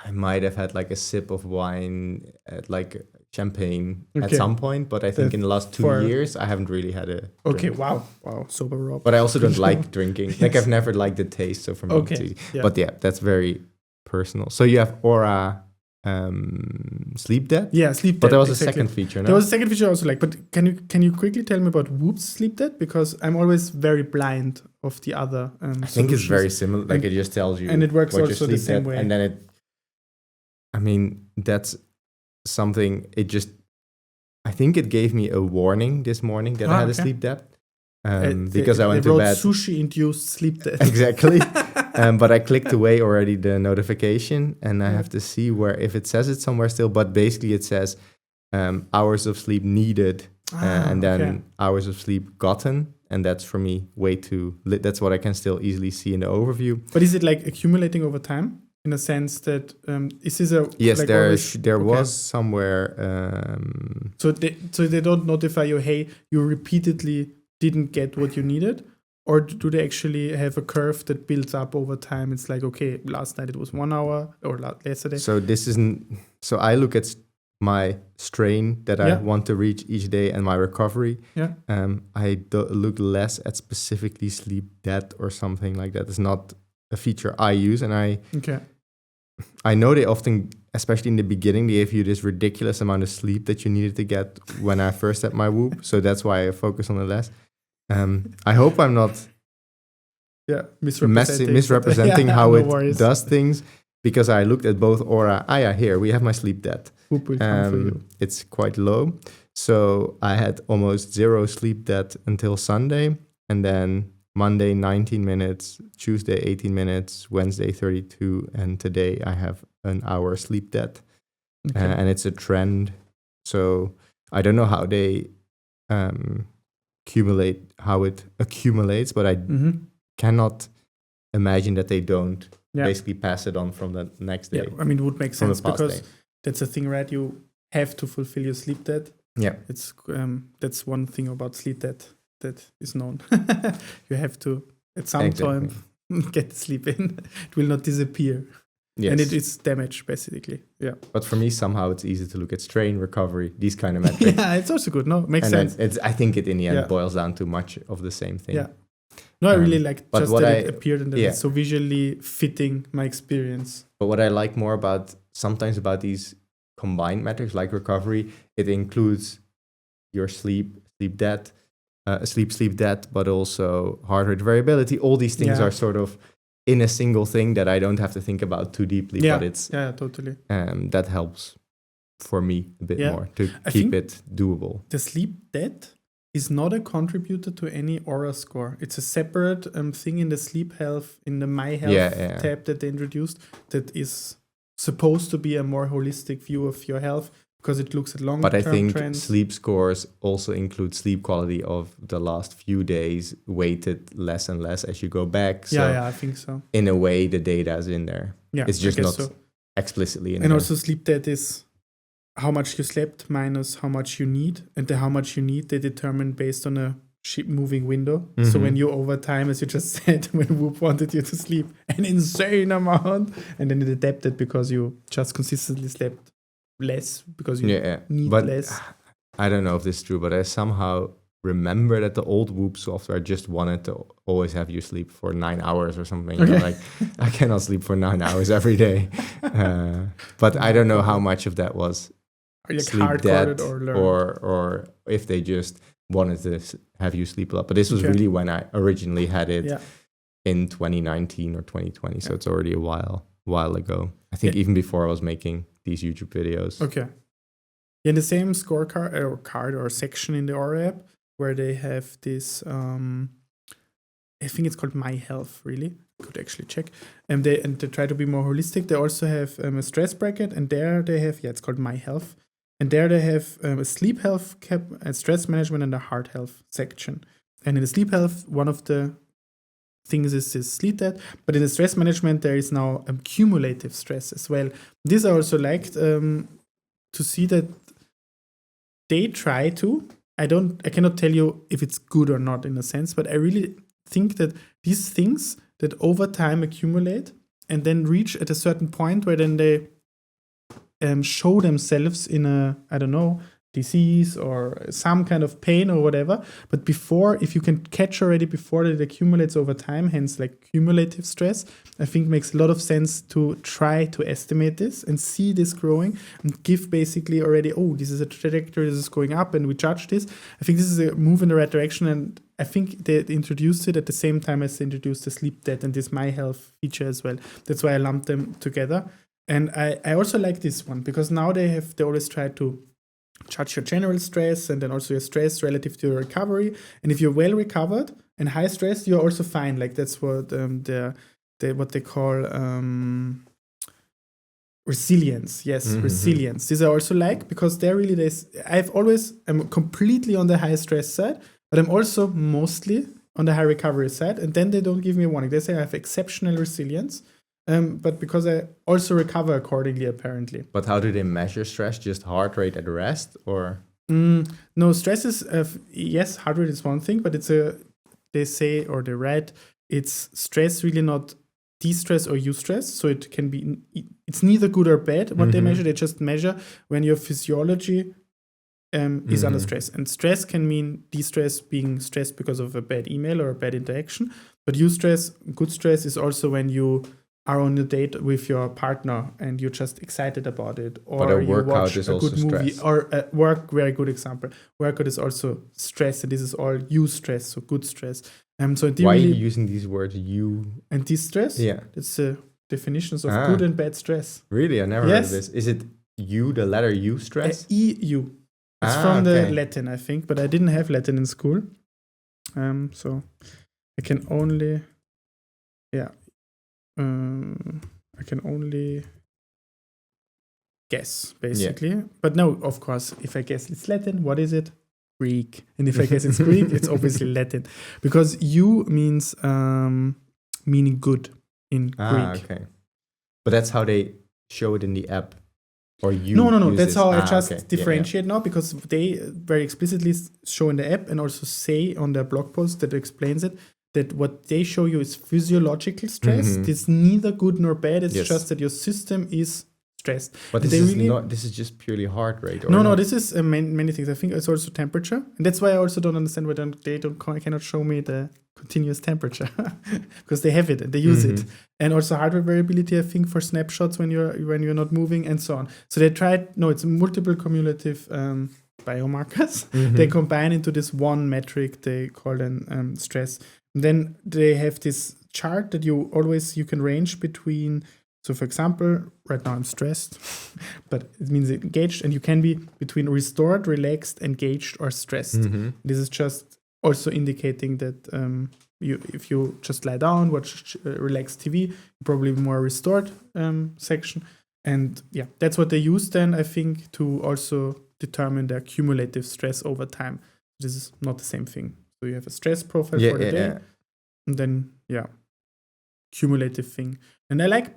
S1: I might have had like a sip of wine at like champagne at
S2: Okay.
S1: some point, but I think in the last 2
S2: for-
S1: years I haven't really had a
S2: Okay,
S1: drink.
S2: wow, sober Rob.
S1: But I also don't
S2: Good
S1: like
S2: show.
S1: drinking. Like I've never liked the taste, so for me it's
S2: Okay,
S1: easy.
S2: yeah.
S1: But yeah, that's very personal. So you have Oura sleep debt,
S2: Yeah, sleep
S1: but
S2: debt.
S1: there was
S2: exactly.
S1: a second feature. No?
S2: There was a second feature I also like, but can you quickly tell me about Whoop's sleep debt? Because I'm always very blind of the other.
S1: I think it's very similar. Like it just tells you,
S2: and it works
S1: what your
S2: also the
S1: sleep
S2: same
S1: debt,
S2: way.
S1: and then it. I mean, that's something. It just. I think it gave me a warning this morning that I had a
S2: okay.
S1: sleep debt, because I went
S2: they
S1: to
S2: wrote
S1: bed.
S2: sushi-induced sleep debt.
S1: Exactly. But I clicked away already the notification, and I have to see where if it says it somewhere still. But basically, it says hours of sleep needed, and then hours of sleep gotten, and that's for me way too. That's what I can still easily see in the overview.
S2: But is it like accumulating over time in a sense that is this a
S1: Yes,
S2: like
S1: there
S2: okay.
S1: was somewhere.
S2: So they don't notify you, hey, you repeatedly didn't get what you needed, or do they actually have a curve that builds up over time? It's like, okay, last night it was 1 hour, or yesterday.
S1: So this isn't. So I look at my strain that I want to reach each day and my recovery.
S2: Yeah.
S1: I look less at specifically sleep debt or something like that. It's not a feature I use, and I know they often, especially in the beginning, they give you this ridiculous amount of sleep that you needed to get when I first had my Whoop. So that's why I focus on it less. I hope I'm not misrepresenting how it does things, because I looked at both Oura. Here we have my sleep debt.
S2: Whoop will come for you.
S1: It's quite low. So I had almost zero sleep debt until Sunday, and then Monday 19 minutes, Tuesday 18 minutes, Wednesday 32, and today I have an hour sleep debt. And it's a trend. So I don't know how they how it accumulates, but I cannot imagine that they don't basically pass it on from the next day.
S2: Yeah, I mean, it would make sense because
S1: day.
S2: That's a thing, right? You have to fulfill your sleep debt.
S1: Yeah.
S2: It's that's one thing about sleep debt that is known. You have to, at some time, get the sleep in. It will not disappear.
S1: Yes.
S2: And it is damaged, basically. Yeah.
S1: But for me, somehow it's easy to look at strain, recovery, these kind of metrics.
S2: Yeah, it's also good. No, makes sense.
S1: I think it in the end boils down to much of the same thing.
S2: Yeah. No, I really like just that it appeared and that
S1: yeah.
S2: it's so visually fitting my experience.
S1: But what I like more sometimes about these combined metrics like recovery, it includes your sleep debt, sleep debt, but also heart rate variability. All these things are sort of in a single thing that I don't have to think about too deeply.
S2: Yeah,
S1: but it's
S2: totally.
S1: That helps for me a bit more to
S2: I
S1: keep it doable.
S2: The sleep debt is not a contributor to any Oura score. It's a separate thing in the sleep health, in the My Health tab that they introduced, that is supposed to be a more holistic view of your health because it looks at long-term
S1: trends. But I think
S2: trends.
S1: Sleep scores also include sleep quality of the last few days, weighted less and less as you go back. So
S2: I think so.
S1: In a way, the data is in there.
S2: Yeah,
S1: it's just not explicitly in there.
S2: And also sleep debt is how much you slept minus how much you need. And the how much you need, they determine based on a moving window. Mm-hmm. So when you over time, as you just said, when Whoop wanted you to sleep an insane amount, and then it adapted because you just consistently slept less because you need less.
S1: I don't know if this is true, but I somehow remember that the old Whoop software just wanted to always have you sleep for 9 hours or something. Okay. Like, I cannot sleep for 9 hours every day. But I don't know how much of that was sleep debt or if they just wanted to have you sleep a lot. But this was really when I originally had it in 2019 or 2020. So it's already a while ago. I think even before I was making these YouTube videos.
S2: Okay. In the same scorecard or card or section in the Oura app where they have this, I think it's called My Health, really. Could actually check. And they try to be more holistic. They also have a stress bracket, and there they have, it's called My Health. And there they have a sleep health cap, a stress management, and a heart health section. And in the sleep health, one of the things is sleep debt, but in the stress management, there is now cumulative stress as well. This I also liked to see that they try to, I cannot tell you if it's good or not in a sense, but I really think that these things that over time accumulate and then reach at a certain point where then they show themselves in a, I don't know, disease or some kind of pain or whatever. But before, if you can catch already before it accumulates over time, hence like cumulative stress, I think makes a lot of sense to try to estimate this and see this growing and give basically already, oh, this is a trajectory, this is going up, and we judge this. I think this is a move in the right direction, and I think they introduced it at the same time as they introduced the sleep debt and this My Health feature as well. That's why I lumped them together. And I also like this one because now they always try to judge your general stress and then also your stress relative to your recovery. And if you're well recovered and high stress, you're also fine. Like that's what what they call resilience. Yes, resilience. These I also like because they're really I'm completely on the high stress side, but I'm also mostly on the high recovery side. And then they don't give me a warning. They say I have exceptional resilience. But because I also recover accordingly, apparently.
S1: But how do they measure stress? Just heart rate at rest, or?
S2: No, stress is yes, heart rate is one thing, but they say or they write it's stress really not de-stress or eustress. So it can be it's neither good or bad. What they measure, they just measure when your physiology is under stress, and stress can mean de-stress, being stressed because of a bad email or a bad interaction. But eustress, good stress, is also when you are on a date with your partner and you're just excited about it, or you watch a good movie, stress. Or work, very good example. Workout is also stress, and this is all eustress, so good stress. So
S1: why are you using these words, you
S2: and distress?
S1: Yeah,
S2: it's definitions of good and bad stress.
S1: Really, I never heard of this. Is it you, the letter U stress?
S2: EU. It's from the Latin, I think, but I didn't have Latin in school, so I can only, I can only guess, basically. Yeah. But no, of course, if I guess it's Latin, what is it? Greek. And if I guess it's Greek, it's obviously Latin. Because U means meaning good in Greek.
S1: Okay. But that's how they show it in the app? Or you
S2: No. That's how I just differentiate now, because they very explicitly show in the app and also say on their blog post that explains it, that what they show you is physiological stress. It's neither good nor bad. It's just that your system is stressed.
S1: But this is just purely heart rate? Or
S2: no, this is many things. I think it's also temperature. And that's why I also don't understand why they cannot show me the continuous temperature. Because they have it and they use it. And also heart rate variability, I think, for snapshots when you're not moving and so on. So they tried, it's multiple cumulative biomarkers. They combine into this one metric they call then stress. Then they have this chart that you can range between. So for example, right now I'm stressed, but it means engaged, and you can be between restored, relaxed, engaged, or stressed. This is just also indicating that if you just lie down, watch relaxed TV, probably more restored section. And that's what they use then, I think, to also determine their cumulative stress over time. This is not the same thing. So you have a stress profile for the day, and then cumulative thing. And I like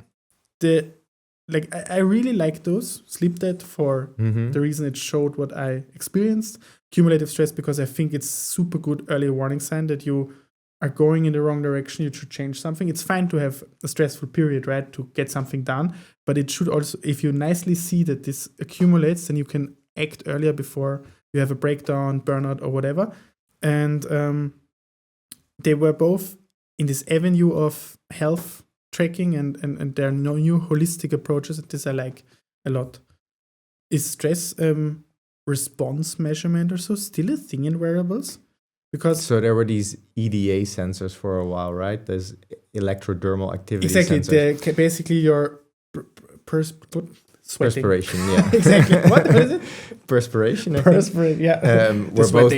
S2: I really like those sleep debt for the reason it showed what I experienced. Cumulative stress, because I think it's super good early warning sign that you are going in the wrong direction, you should change something. It's fine to have a stressful period, right, to get something done, but it should also, if you nicely see that this accumulates, then you can act earlier before you have a breakdown, burnout, or whatever. And they were both in this avenue of health tracking, and there are no new holistic approaches, and this I like a lot. Is stress response measurement or so still a thing in wearables? Because
S1: so there were these EDA sensors for a while, right? There's electrodermal activity
S2: sensors.
S1: Exactly,
S2: basically your
S1: perspiration, yeah.
S2: Exactly. What is it?
S1: Perspiration, I
S2: think. Yeah.
S1: We're both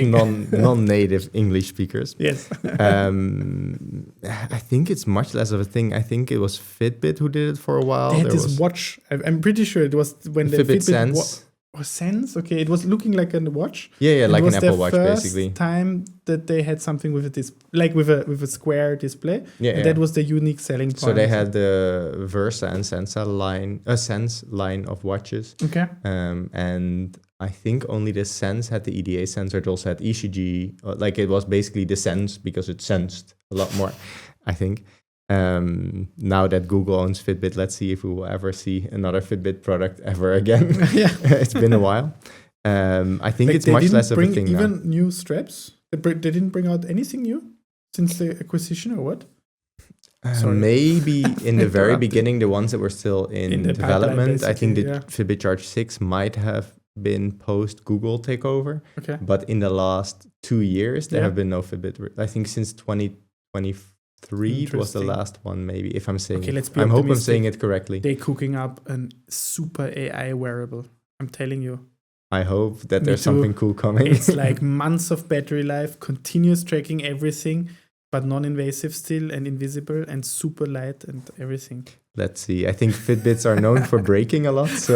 S1: non-native English speakers.
S2: Yes.
S1: I think it's much less of a thing. I think it was Fitbit who did it for a while.
S2: They had this watch. I'm pretty sure it was when the
S1: Fitbit Sense.
S2: or Sense. Okay, it was looking like a watch.
S1: Yeah,
S2: And
S1: like
S2: it was
S1: an Apple
S2: their
S1: Watch,
S2: first
S1: basically.
S2: time that they had something with a square display.
S1: Yeah,
S2: And that was the unique selling point.
S1: So they had the Versa and Sense line of watches.
S2: Okay.
S1: And I think only the Sense had the EDA sensor. It also had ECG. Like it was basically the Sense because it sensed a lot more, I think. Now that Google owns Fitbit, let's see if we will ever see another Fitbit product ever again.
S2: Yeah.
S1: It's been a while. I think
S2: Like
S1: it's much less of a
S2: bring
S1: thing
S2: even
S1: now.
S2: new straps. They didn't bring out anything new since the acquisition, or what? Sorry.
S1: Maybe in the very
S2: Interrupted.
S1: beginning, the ones that were still in
S2: the pipeline,
S1: development, I think the
S2: basically, yeah.
S1: Fitbit Charge 6 might have been post Google takeover.
S2: Okay.
S1: But in the last 2 years, there
S2: Yeah.
S1: have been no Fitbit. I think since 2023 it was the
S2: Interesting.
S1: last one, maybe, if I'm saying
S2: Okay,
S1: it.
S2: let's be
S1: I hope I'm
S2: optimistic.
S1: saying it correctly.
S2: They're cooking up a super AI wearable. I'm telling you.
S1: I hope that
S2: Me
S1: there's
S2: too.
S1: something cool coming.
S2: It's like months of battery life, continuous tracking everything, but non-invasive still and invisible and super light and everything.
S1: Let's see. I think Fitbits are known for breaking a lot, so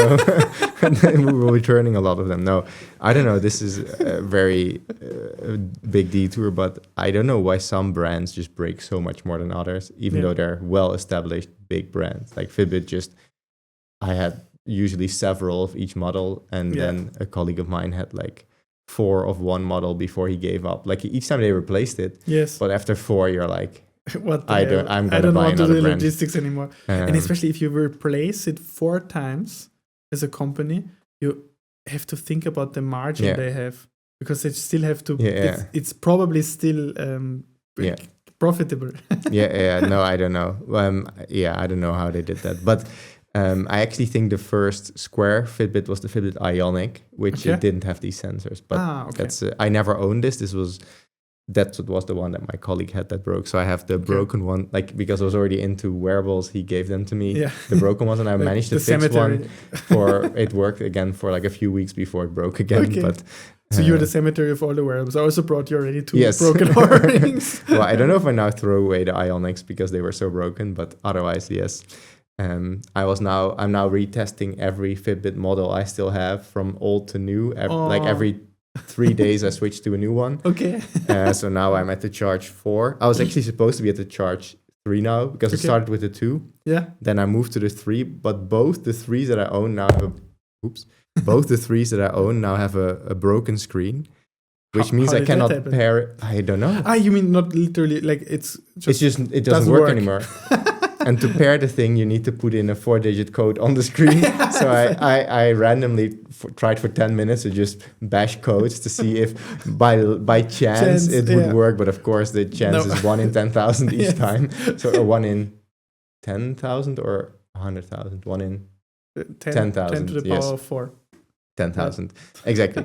S1: we will be turning a lot of them. No, I don't know. This is a very big detour, but I don't know why some brands just break so much more than others, even
S2: Yeah.
S1: though they're well-established big brands. Like Fitbit I had usually several of each model, and
S2: Yeah.
S1: then a colleague of mine had like 4 of one model before he gave up. Like each time they replaced it,
S2: Yes.
S1: but after 4, you're like,
S2: What the
S1: I
S2: hell?
S1: don't- I'm
S2: I
S1: gonna
S2: don't
S1: buy
S2: want to
S1: another
S2: do
S1: brand.
S2: logistics anymore. And
S1: um,
S2: especially if you replace it 4 times as a company, you have to think about the margin
S1: Yeah.
S2: they have, because they still have to.
S1: Yeah.
S2: It's probably still
S1: Yeah.
S2: profitable.
S1: yeah, no, I don't know. I don't know how they did that, but I actually think the first square Fitbit was the Fitbit Ionic, which
S2: Okay.
S1: it didn't have these sensors. But
S2: Okay.
S1: that's I never owned this. That was the one that my colleague had that broke. So I have the broken one, like because I was already into wearables, he gave them to me,
S2: Yeah.
S1: the broken ones, and I
S2: Like
S1: managed to
S2: the
S1: fix
S2: cemetery.
S1: one for it worked again for like a few weeks before it broke again.
S2: Okay.
S1: But
S2: So you're the cemetery of all the wearables. I also brought you already 2
S1: Yes.
S2: broken rings.
S1: well, I don't know if I now throw away the Ionics because they were so broken, but otherwise, yes. I'm now retesting every Fitbit model I still have from old to new. Like every 3 days, I switch to a new one.
S2: Okay.
S1: So now I'm at the charge 4. I was actually supposed to be at the charge 3 now because it
S2: Okay.
S1: started with the 2.
S2: Yeah.
S1: Then I moved to the 3, but both the 3s that I own now have both the 3s that I own now have a broken screen, which means
S2: how
S1: I
S2: did that
S1: cannot
S2: happen?
S1: pair it. I don't know.
S2: You mean not literally, like it
S1: It doesn't
S2: doesn't
S1: work
S2: work.
S1: anymore. And to pair the thing, you need to put in a 4-digit code on the screen. So I randomly tried for 10 minutes to just bash codes to see if by chance it would work. But of course, the chance is 1 in 10,000 each
S2: Yes.
S1: time. So a 1 in 10,000 or 100,000? 1 in 10,000,
S2: 10 to the
S1: yes.
S2: power of 4.
S1: 10,000. Exactly.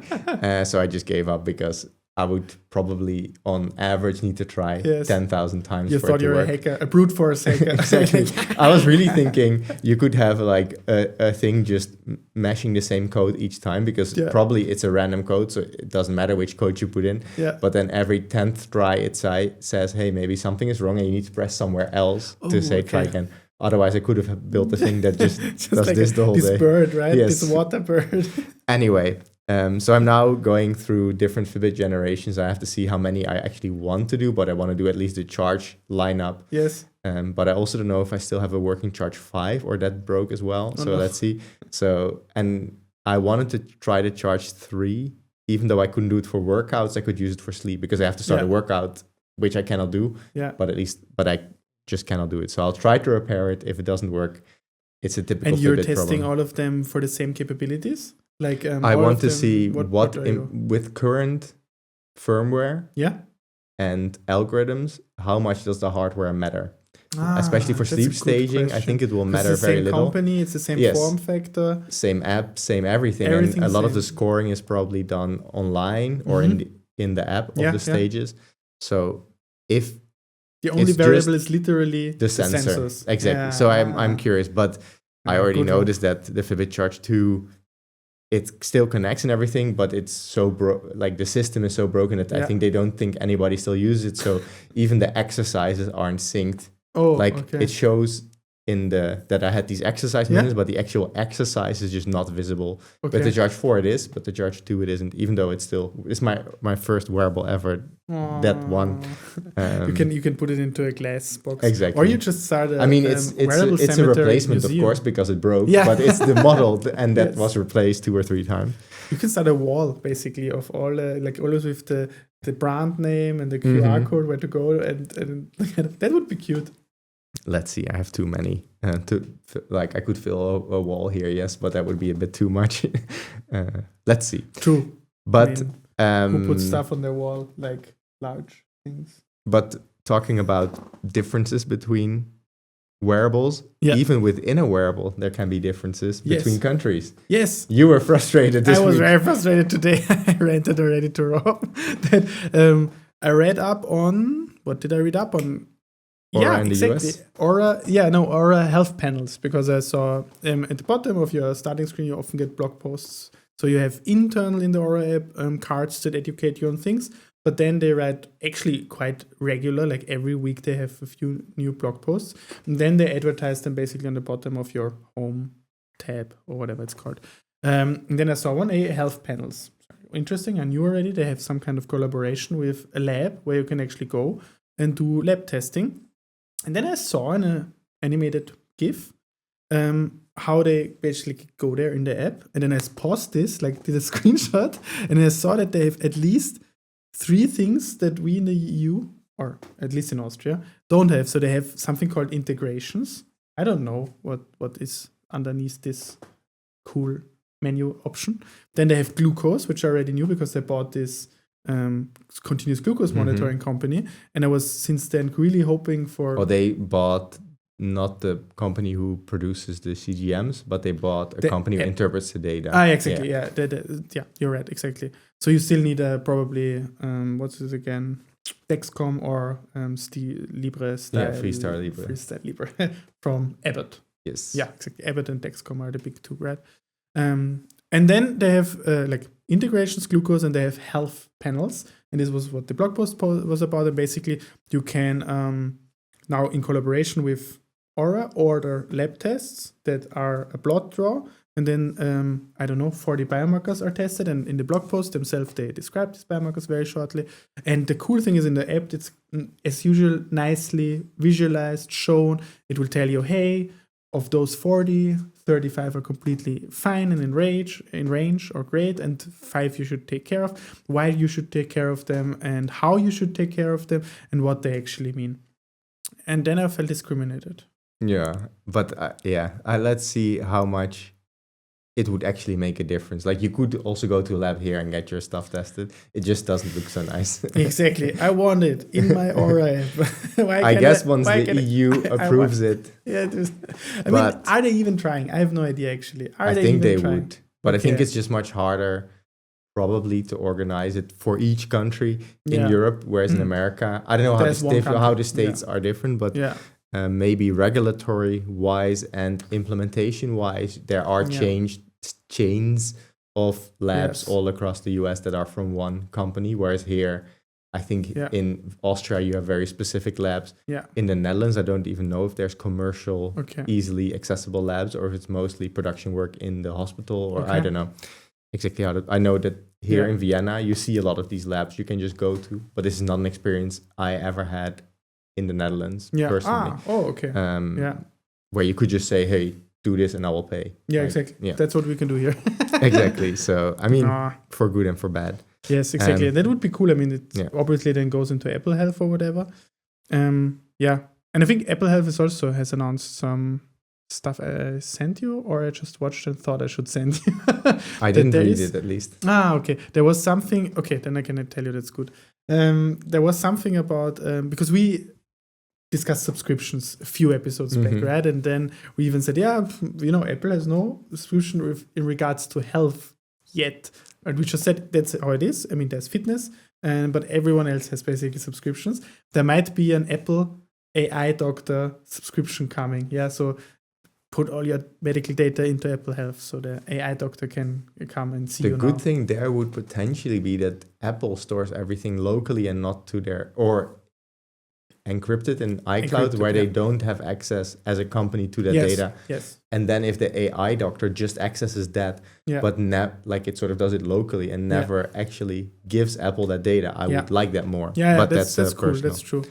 S1: So I just gave up because I would probably, on average, need to try
S2: Yes.
S1: 10,000 times
S2: You
S1: for it
S2: thought
S1: to
S2: you were
S1: work.
S2: a hacker, a brute force hacker.
S1: Exactly. I was really thinking you could have like a thing just mashing the same code each time because probably it's a random code, so it doesn't matter which code you put in.
S2: Yeah.
S1: But then every 10th try, it says, hey, maybe something is wrong and you need to press somewhere else to say try again. Otherwise, I could have built a thing that just does
S2: like
S1: this the whole
S2: this
S1: day.
S2: bird, right?
S1: Yes.
S2: This water bird.
S1: Anyway, so I'm now going through different Fitbit generations. I have to see how many I actually want to do, but I want to do at least the charge lineup.
S2: Yes.
S1: But I also don't know if I still have a working charge 5 or that broke as well. So let's see. So, and I wanted to try the charge 3, even though I couldn't do it for workouts, I could use it for sleep because I have to start a workout, which I cannot do.
S2: Yeah.
S1: But I just cannot do it. So I'll try to repair it. If it doesn't work, it's a typical
S2: And you're
S1: Fitbit
S2: testing
S1: problem.
S2: all of them for the same capabilities? Like
S1: I
S2: all
S1: want
S2: of
S1: to
S2: them,
S1: see
S2: what are you?
S1: with current firmware
S2: Yeah.
S1: and algorithms, how much does the hardware matter? Especially for
S2: that's a
S1: sleep
S2: good
S1: staging, I
S2: question.
S1: think it will
S2: It's
S1: matter
S2: the
S1: very
S2: same
S1: little.
S2: company, it's the same
S1: Yes.
S2: form factor.
S1: Same app, same everything.
S2: Everything
S1: And a lot of
S2: same.
S1: the scoring is probably done online or in the app of
S2: Yeah,
S1: the stages. So if
S2: The only
S1: It's
S2: variable is literally
S1: the sensor.
S2: sensors.
S1: Exactly.
S2: Yeah.
S1: So I'm curious, but I already
S2: good one.
S1: noticed that the Fitbit Charge 2, it still connects and everything, but it's so like the system is so broken that I think they don't think anybody still uses it. So even the exercises aren't synced.
S2: Oh,
S1: Like
S2: okay.
S1: it shows that I had these exercise minutes, but the actual exercise is just not visible.
S2: Okay.
S1: With the Charge 4 it is, but the Charge 2 it isn't, even though it's my first wearable ever. That one.
S2: You can put it into a glass box.
S1: Exactly.
S2: Or you just start
S1: I mean, it's a replacement,
S2: museum.
S1: of course, because it broke,
S2: Yeah.
S1: but it's the model, and that was replaced 2 or 3 times.
S2: You can start a wall, basically, of all, always with the brand name and the QR code where to go, and that would be cute.
S1: Let's see, I have too many. I could fill a wall here, yes, but that would be a bit too much. Let's see.
S2: True.
S1: But
S2: who puts stuff on their wall, like large things?
S1: But talking about differences between wearables, even within a wearable, there can be differences between countries.
S2: Yes.
S1: You were frustrated this week.
S2: I was very frustrated today. I ranted already to Rob. I read up on, what did I read up on?
S1: Oura in the US?
S2: Oura health panels, because I saw at the bottom of your starting screen, you often get blog posts. So you have internal in the Oura app cards that educate you on things, but then they write actually quite regular, like every week they have a few new blog posts, and then they advertise them basically on the bottom of your home tab or whatever it's called. And then I saw one, health panels. Interesting, I knew already they have some kind of collaboration with a lab where you can actually go and do lab testing. And then I saw in an animated GIF how they basically go there in the app. And then I paused this, did a screenshot, and I saw that they have at least 3 things that we in the EU, or at least in Austria, don't have. So they have something called integrations. I don't know what is underneath this cool menu option. Then they have glucose, which I already knew because they bought this continuous glucose monitoring company, and I was since then really hoping for.
S1: Or they bought not the company who produces the CGMs, but they bought a company who interprets the data.
S2: Exactly. Yeah, you're right. Exactly. So you still need probably what's this again? Dexcom or Freestyle Libre from Abbott.
S1: Yes.
S2: Yeah, exactly. Abbott and Dexcom are the big 2, right? And then they have integrations, glucose, and they have health panels. And this was what the blog post was about. And basically, you can now, in collaboration with Oura, order lab tests that are a blood draw. And then, 40 biomarkers are tested. And in the blog post themselves, they describe these biomarkers very shortly. And the cool thing is in the app, it's, as usual, nicely visualized, shown. It will tell you, hey, of those 40, 35 are completely fine and in range or great, and 5 you should take care of, why you should take care of them, and how you should take care of them, and what they actually mean. And then I felt discriminated.
S1: Yeah, but let's see how much it would actually make a difference. Like, you could also go to a lab here and get your stuff tested. It just doesn't look so nice.
S2: Exactly. I want it in my Oura app.
S1: I guess once the EU approves it.
S2: Yeah, I mean, are they even trying? I have no idea, actually.
S1: I think they would. But I think it's just much harder probably to organize it for each country in Europe, whereas in America, I don't know how the states are different, but maybe regulatory-wise and implementation-wise, there are chains of labs all across the US that are from one company, whereas here, I think in Austria, you have very specific labs. Yeah. In the Netherlands, I don't even know if there's commercial, easily accessible labs, or if it's mostly production work in the hospital, or I don't know exactly how to. I know that here in Vienna, you see a lot of these labs you can just go to, but this is not an experience I ever had in the Netherlands personally. Where you could just say, hey, do this and I will pay.
S2: Yeah, exactly. Yeah. That's what we can do here.
S1: Exactly. So, I mean, for good and for bad.
S2: Yes, exactly. That would be cool. I mean, it obviously then goes into Apple Health or whatever. And I think Apple Health is also has announced some stuff I sent you, or I just watched and thought I should send you.
S1: I didn't read it, at least.
S2: Okay. There was something. Okay, then I can tell you that's good. There was something about, because we discussed subscriptions a few episodes back, right? And then we even said, Apple has no subscription in regards to health yet. And we just said that's how it is. I mean, there's fitness, but everyone else has basically subscriptions. There might be an Apple AI doctor subscription coming. Yeah, so put all your medical data into Apple Health so the AI doctor can come and see you.
S1: The good thing there would potentially be that Apple stores everything locally and not to their, or encrypted in iCloud, where they don't have access as a company to that data.
S2: Yes.
S1: And then if the AI doctor just accesses that, but like it sort of does it locally and never actually gives Apple that data, I would like that more.
S2: But
S1: that's
S2: cool.
S1: personal.
S2: That's true.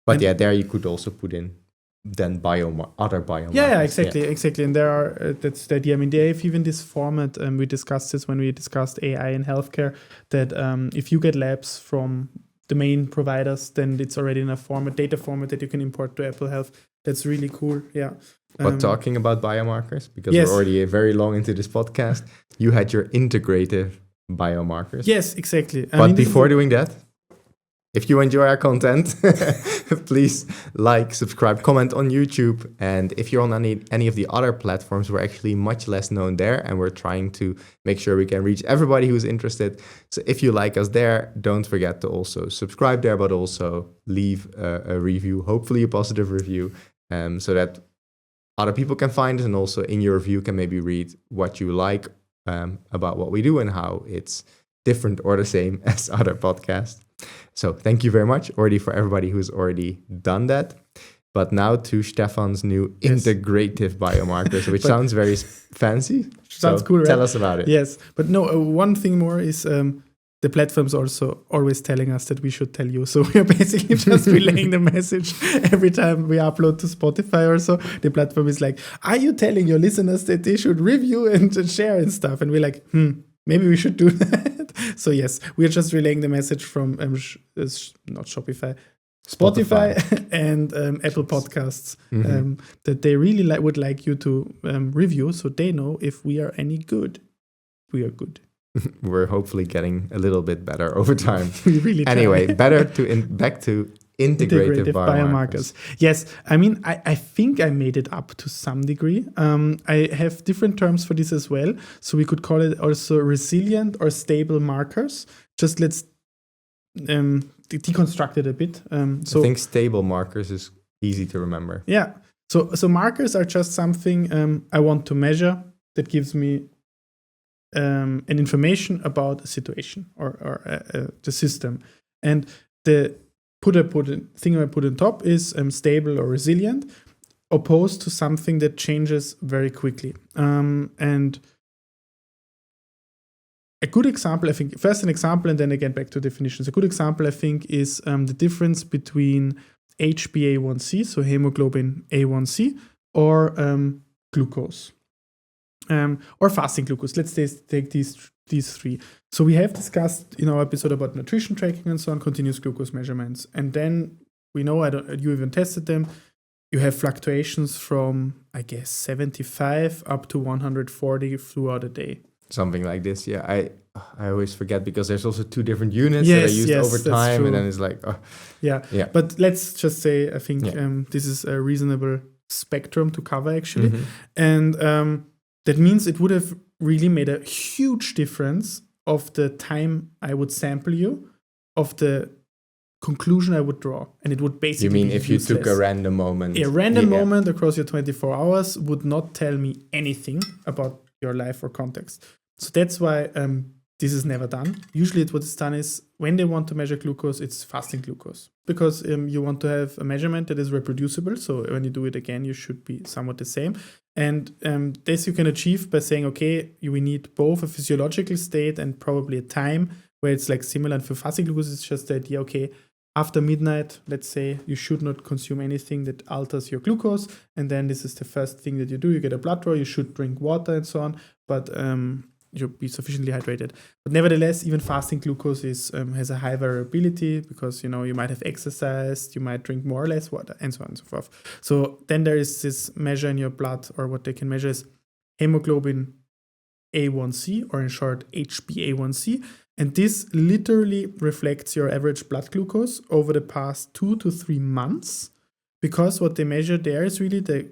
S1: But there you could also put in then other biomarkers.
S2: Exactly. And there are, that's the idea. I mean, they have even this format, and we discussed this when we discussed AI in healthcare, that if you get labs from the main providers, then it's already in a data format that you can import to Apple Health. That's really cool. Yeah.
S1: But talking about biomarkers, because we're already very long into this podcast, you had your integrative biomarkers.
S2: Yes, exactly.
S1: But before doing that, if you enjoy our content, please like, subscribe, comment on YouTube. And if you're on any of the other platforms, we're actually much less known there. And we're trying to make sure we can reach everybody who's interested. So if you like us there, don't forget to also subscribe there, but also leave a review, hopefully a positive review, so that other people can find us. And also in your review can maybe read what you like about what we do and how it's different or the same as other podcasts. So thank you very much already for everybody who's already done that. But now to Stephan's new integrative biomarkers, which sounds very fancy.
S2: Sounds cool, right?
S1: Tell us about it.
S2: Yes, but no, one thing more is the platform's also always telling us that we should tell you. So we are basically just relaying the message every time we upload to Spotify or so. The platform is like, are you telling your listeners that they should review and share and stuff? And we're like, maybe we should do that. So yes, we're just relaying the message from not Shopify, Spotify and Apple Podcasts, that they really would like you to review, so they know if we are any good. We are good.
S1: We're hopefully getting a little bit better over time.
S2: We really try.
S1: Anyway, back to integrative biomarkers.
S2: Yes, I mean, I think I made it up to some degree. I have different terms for this as well. So we could call it also resilient or stable markers. Just let's deconstruct it a bit. So
S1: I think stable markers is easy to remember.
S2: Yeah. So markers are just something I want to measure that gives me an information about a situation or the system. And the thing I put on top is stable or resilient, opposed to something that changes very quickly. And a good example, I think, first an example and then again back to definitions. A good example, I think, is the difference between HbA1c, so hemoglobin A1c, or glucose, or fasting glucose. Let's take these three. So we have discussed in our episode about nutrition tracking and so on, continuous glucose measurements. And then we know, you even tested them, you have fluctuations from, I guess, 75 up to 140 throughout a day.
S1: Something like this, yeah. I always forget because there's also two different units that are used over time, and then it's like,
S2: yeah. But let's just say, I think this is a reasonable spectrum to cover actually, and that means it would have really made a huge difference of the time I would sample you, of the conclusion I would draw, and it would basically. You
S1: mean if you took a random moment?
S2: A random moment across your 24 hours would not tell me anything about your life or context. So that's why this is never done. Usually what is done is when they want to measure glucose, it's fasting glucose. Because you want to have a measurement that is reproducible. So when you do it again, you should be somewhat the same. And this you can achieve by saying, okay, we need both a physiological state and probably a time where it's like similar. And for fasting glucose, it's just the idea, okay, after midnight, let's say, you should not consume anything that alters your glucose. And then this is the first thing that you do. You get a blood draw, you should drink water and so on. But you'll be sufficiently hydrated. But nevertheless, even fasting glucose has a high variability because, you might have exercised, you might drink more or less water, and so on and so forth. So then there is this measure in your blood, or what they can measure is hemoglobin A1c, or in short, HbA1c. And this literally reflects your average blood glucose over the past 2 to 3 months, because what they measure there is really the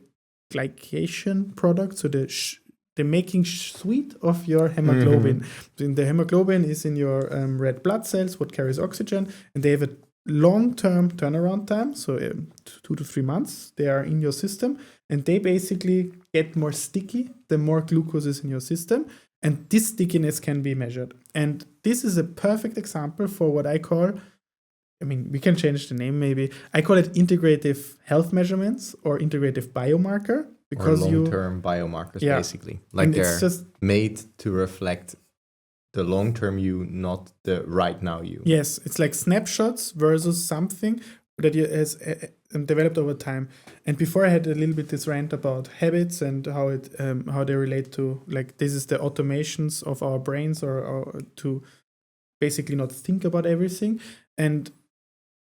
S2: glycation product, so the making sweet of your hemoglobin. The hemoglobin is in your red blood cells, what carries oxygen, and they have a long-term turnaround time, so 2 to 3 months they are in your system, and they basically get more sticky the more glucose is in your system, and this stickiness can be measured. And this is a perfect example for what I call I mean, we can change the name maybe. I call it integrative health measurements or integrative biomarker because
S1: or long-term biomarkers,
S2: Yeah.
S1: basically. Like
S2: And it's
S1: they're
S2: just
S1: made to reflect the long-term you, not the right now you.
S2: Yes, it's like snapshots versus something that has developed over time. And before I had a little bit this rant about habits and how they relate to, like, this is the automations of our brains or to basically not think about everything. And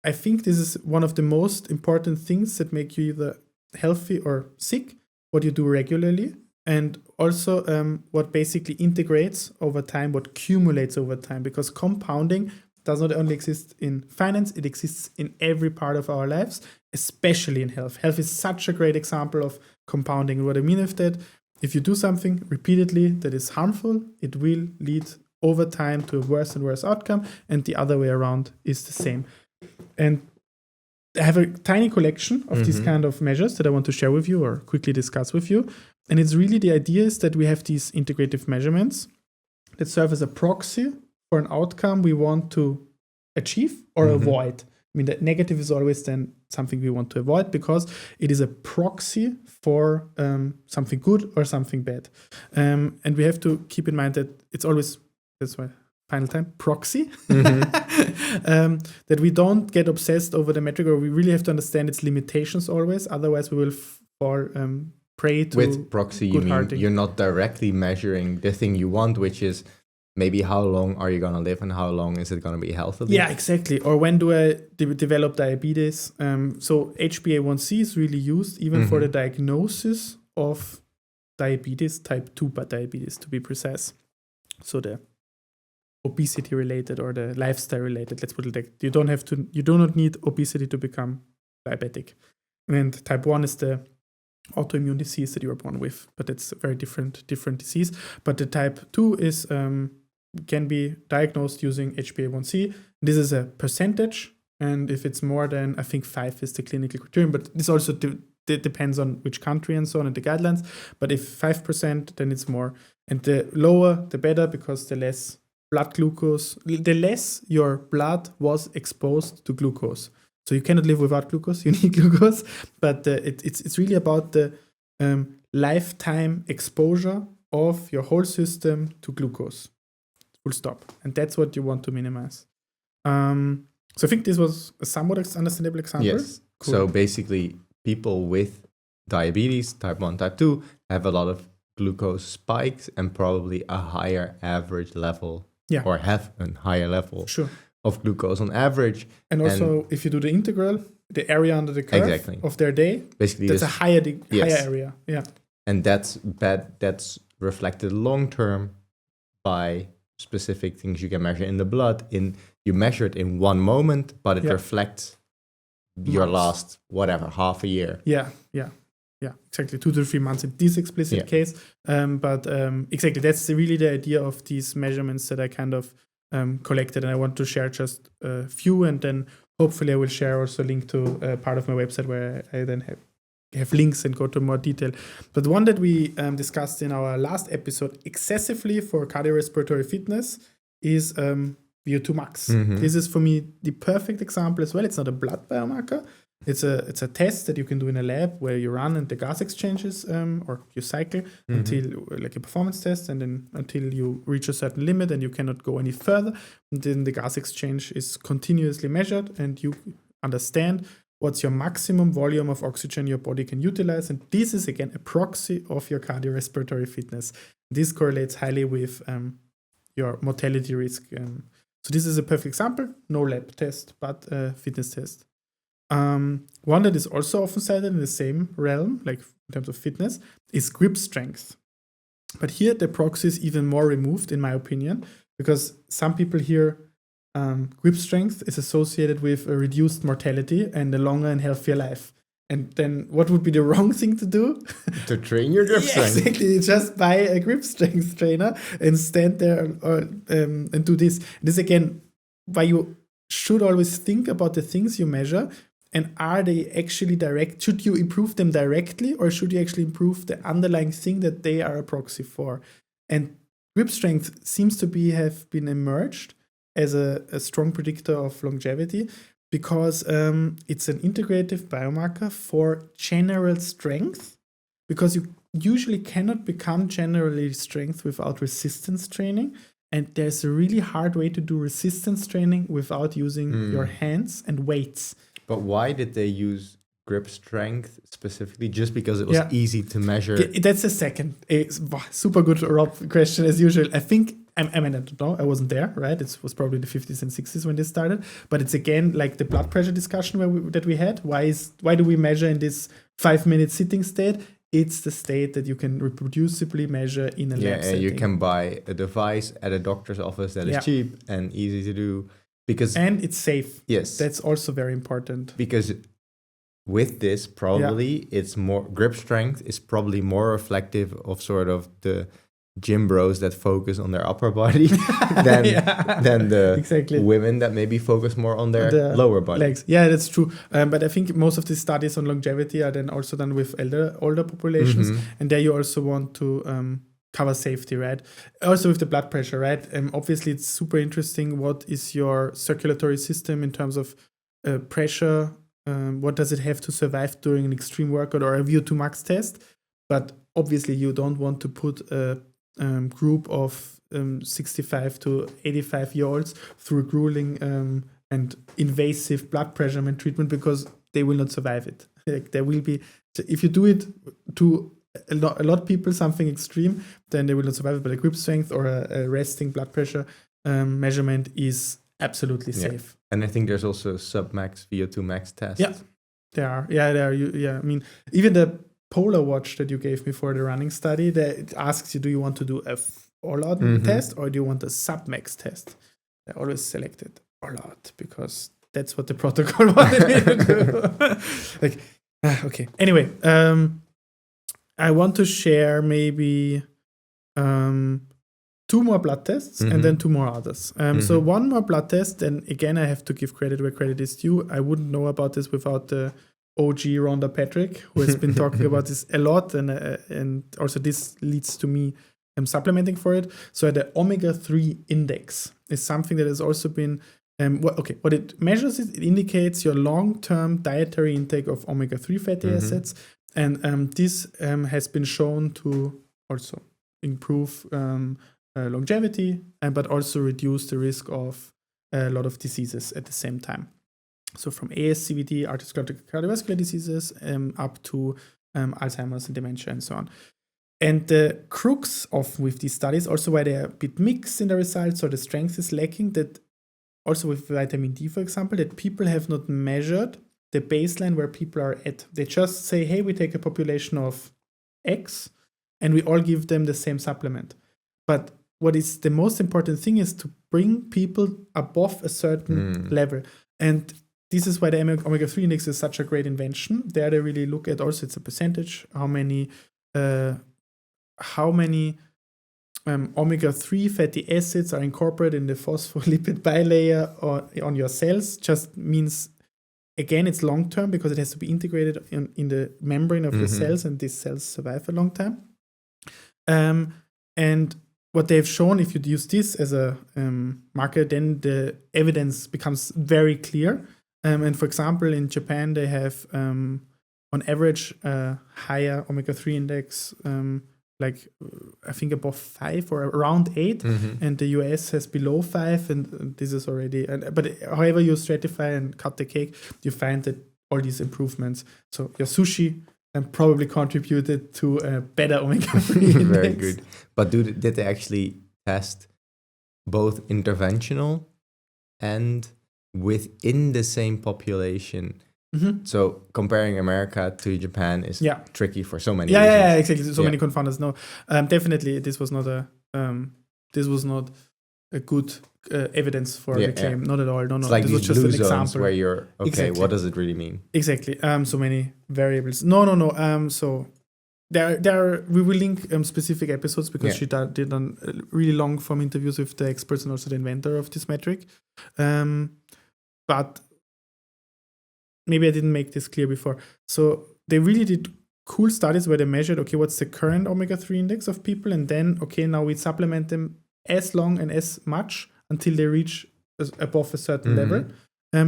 S2: I think this is one of the most important things that make you either healthy or sick, what you do regularly. And also what basically integrates over time, what accumulates over time, because compounding does not only exist in finance, it exists in every part of our lives, especially in health. Health is such a great example of compounding. What I mean is that if you do something repeatedly that is harmful, it will lead over time to a worse and worse outcome, and the other way around is the same. And I have a tiny collection of these kind of measures that I want to share with you or quickly discuss with you. And it's really the idea is that we have these integrative measurements that serve as a proxy for an outcome we want to achieve or avoid. I mean, the negative is always then something we want to avoid because it is a proxy for something good or something bad. And we have to keep in mind that it's always, that's why final time, proxy, that we don't get obsessed over the metric, or we really have to understand its limitations always. Otherwise, we will fall prey to
S1: With proxy, you mean
S2: good-hearting.
S1: you're not directly measuring the thing you want, which is maybe how long are you going to live and how long is it going to be healthy?
S2: Yeah, exactly. Or when do I develop diabetes? So HbA1c is really used even for the diagnosis of diabetes, type 2 diabetes to be precise. So the obesity related or the lifestyle related, let's put it like, you do not need obesity to become diabetic. And type 1 is the autoimmune disease that you are born with, but it's a very different disease. But the type 2 is can be diagnosed using HbA1c. This is a percentage, and if it's more than, I think 5 is the clinical criterion, but this also depends on which country and so on and the guidelines. But if 5%, then it's more. And the lower, the better, because the less blood glucose, the less your blood was exposed to glucose. So you cannot live without glucose, you need glucose, but it's really about the lifetime exposure of your whole system to glucose. Full stop. And that's what you want to minimize. So I think this was a somewhat understandable example.
S1: Yes.
S2: Cool.
S1: So basically, people with diabetes, type 1, type 2, have a lot of glucose spikes and probably a higher average level, or have a higher level of glucose on average.
S2: And also, if you do the integral, the area under the curve of their day,
S1: basically
S2: that's a higher area. Yeah.
S1: And that's bad. That's reflected long term by specific things you can measure in the blood. You measure it in one moment, but it reflects your last half a year.
S2: Yeah, exactly. 2 to 3 months in this explicit case. But exactly, that's really the idea of these measurements that I kind of collected, and I want to share just a few, and then hopefully I will share also a link to part of my website where I then have links and go to more detail. But the one that we discussed in our last episode excessively for cardiorespiratory fitness is VO2 max. This is for me the perfect example as well. It's not a blood biomarker. It's a test that you can do in a lab where you run and the gas exchanges or you cycle until like a performance test, and then until you reach a certain limit and you cannot go any further. And then the gas exchange is continuously measured and you understand what's your maximum volume of oxygen your body can utilize. And this is again a proxy of your cardiorespiratory fitness. This correlates highly with your mortality risk. So this is a perfect example, no lab test, but a fitness test. One that is also often cited in the same realm, like in terms of fitness, is grip strength. But here the proxy is even more removed, in my opinion, because some people hear grip strength is associated with a reduced mortality and a longer and healthier life. And then what would be the wrong thing to do?
S1: To train your grip strength.
S2: Exactly. Just buy a grip strength trainer and stand there and do this. This again, why you should always think about the things you measure, and are they actually direct? Should you improve them directly, or should you actually improve the underlying thing that they are a proxy for? And grip strength seems to have been emerged as a strong predictor of longevity. because it's an integrative biomarker for general strength, because you usually cannot become generally strength without resistance training. And there's a really hard way to do resistance training without using your hands and weights.
S1: But why did they use grip strength specifically? Just because it was easy to measure?
S2: That's a second. Super good, Rob, question as usual. I think, I don't know, I wasn't there, right? It was probably the 50s and 60s when this started. But it's again like the blood pressure discussion that we had. Why do we measure in this 5-minute sitting state? It's the state that you can reproducibly measure in a lab setting.
S1: You can buy a device at a doctor's office that is cheap and easy to do.
S2: And it's safe.
S1: Yes.
S2: That's also very important.
S1: Because with this, probably it's more, grip strength is probably more reflective of sort of the gym bros that focus on their upper body than the women that maybe focus more on their lower body.
S2: Legs. Yeah, that's true. But I think most of the studies on longevity are then also done with older populations. And there you also want to cover safety, right? Also with the blood pressure, right? Obviously, it's super interesting. What is your circulatory system in terms of pressure? What does it have to survive during an extreme workout or a VO2 max test? But obviously, you don't want to put a group of 65 to 85-year-olds through grueling and invasive blood pressure treatment, because they will not survive it. Like, there will be, if you do it to a lot of people, something extreme, then they will not survive it. But a grip strength or a resting blood pressure measurement is absolutely safe.
S1: And I think there's also sub-max VO2 max tests.
S2: Yeah, there are. I mean, even the Polar watch that you gave me for the running study, that it asks you, do you want to do a all-out test or do you want a sub-max test? I always selected all-out because that's what the protocol wanted me to do. Okay. Anyway, I want to share maybe 2 more blood tests and then 2 more others. So one more blood test, and again, I have to give credit where credit is due. I wouldn't know about this without the OG Rhonda Patrick, who has been talking about this a lot, and also this leads to me supplementing for it. So the omega-3 index is something that has also been what it measures. It indicates your long-term dietary intake of omega-3 fatty acids, and this has been shown to also improve longevity, but also reduce the risk of a lot of diseases at the same time. So from ASCVD, arteriosclerotic cardiovascular diseases, up to Alzheimer's and dementia and so on. And the crux with these studies, also why they're a bit mixed in the results, or the strength is lacking, that also with vitamin D, for example, that people have not measured the baseline where people are at. They just say, hey, we take a population of X and we all give them the same supplement. But what is the most important thing is to bring people above a certain level. And this is why the omega-3 index is such a great invention. There they really look at also, it's a percentage, how many omega-3 fatty acids are incorporated in the phospholipid bilayer on your cells. Just means, again, it's long-term because it has to be integrated in the membrane of the cells, and these cells survive a long time. And what they've shown, if you use this as a marker, then the evidence becomes very clear. And for example, in Japan, they have on average higher omega-3 index, I think above 5 or around 8, and the US has below 5, and this is already. But however you stratify and cut the cake, you find that all these improvements. So your sushi probably contributed to a better omega-3 index.
S1: Very good. But did they actually test both interventional and within the same population? So comparing America to Japan is tricky for so many reasons.
S2: Yeah, exactly. So many confounders. No, definitely this was not a good evidence for the claim. Not at all. No.
S1: It's like
S2: this
S1: these
S2: was just
S1: blue
S2: an
S1: zones
S2: example
S1: where you're what does it really mean?
S2: Exactly. So many variables. No. So there we will link specific episodes because she did really long form interviews with the experts and also the inventor of this metric. But maybe I didn't make this clear before. So they really did cool studies where they measured, okay, what's the current omega-3 index of people? And then, okay, now we supplement them as long and as much until they reach above a certain level.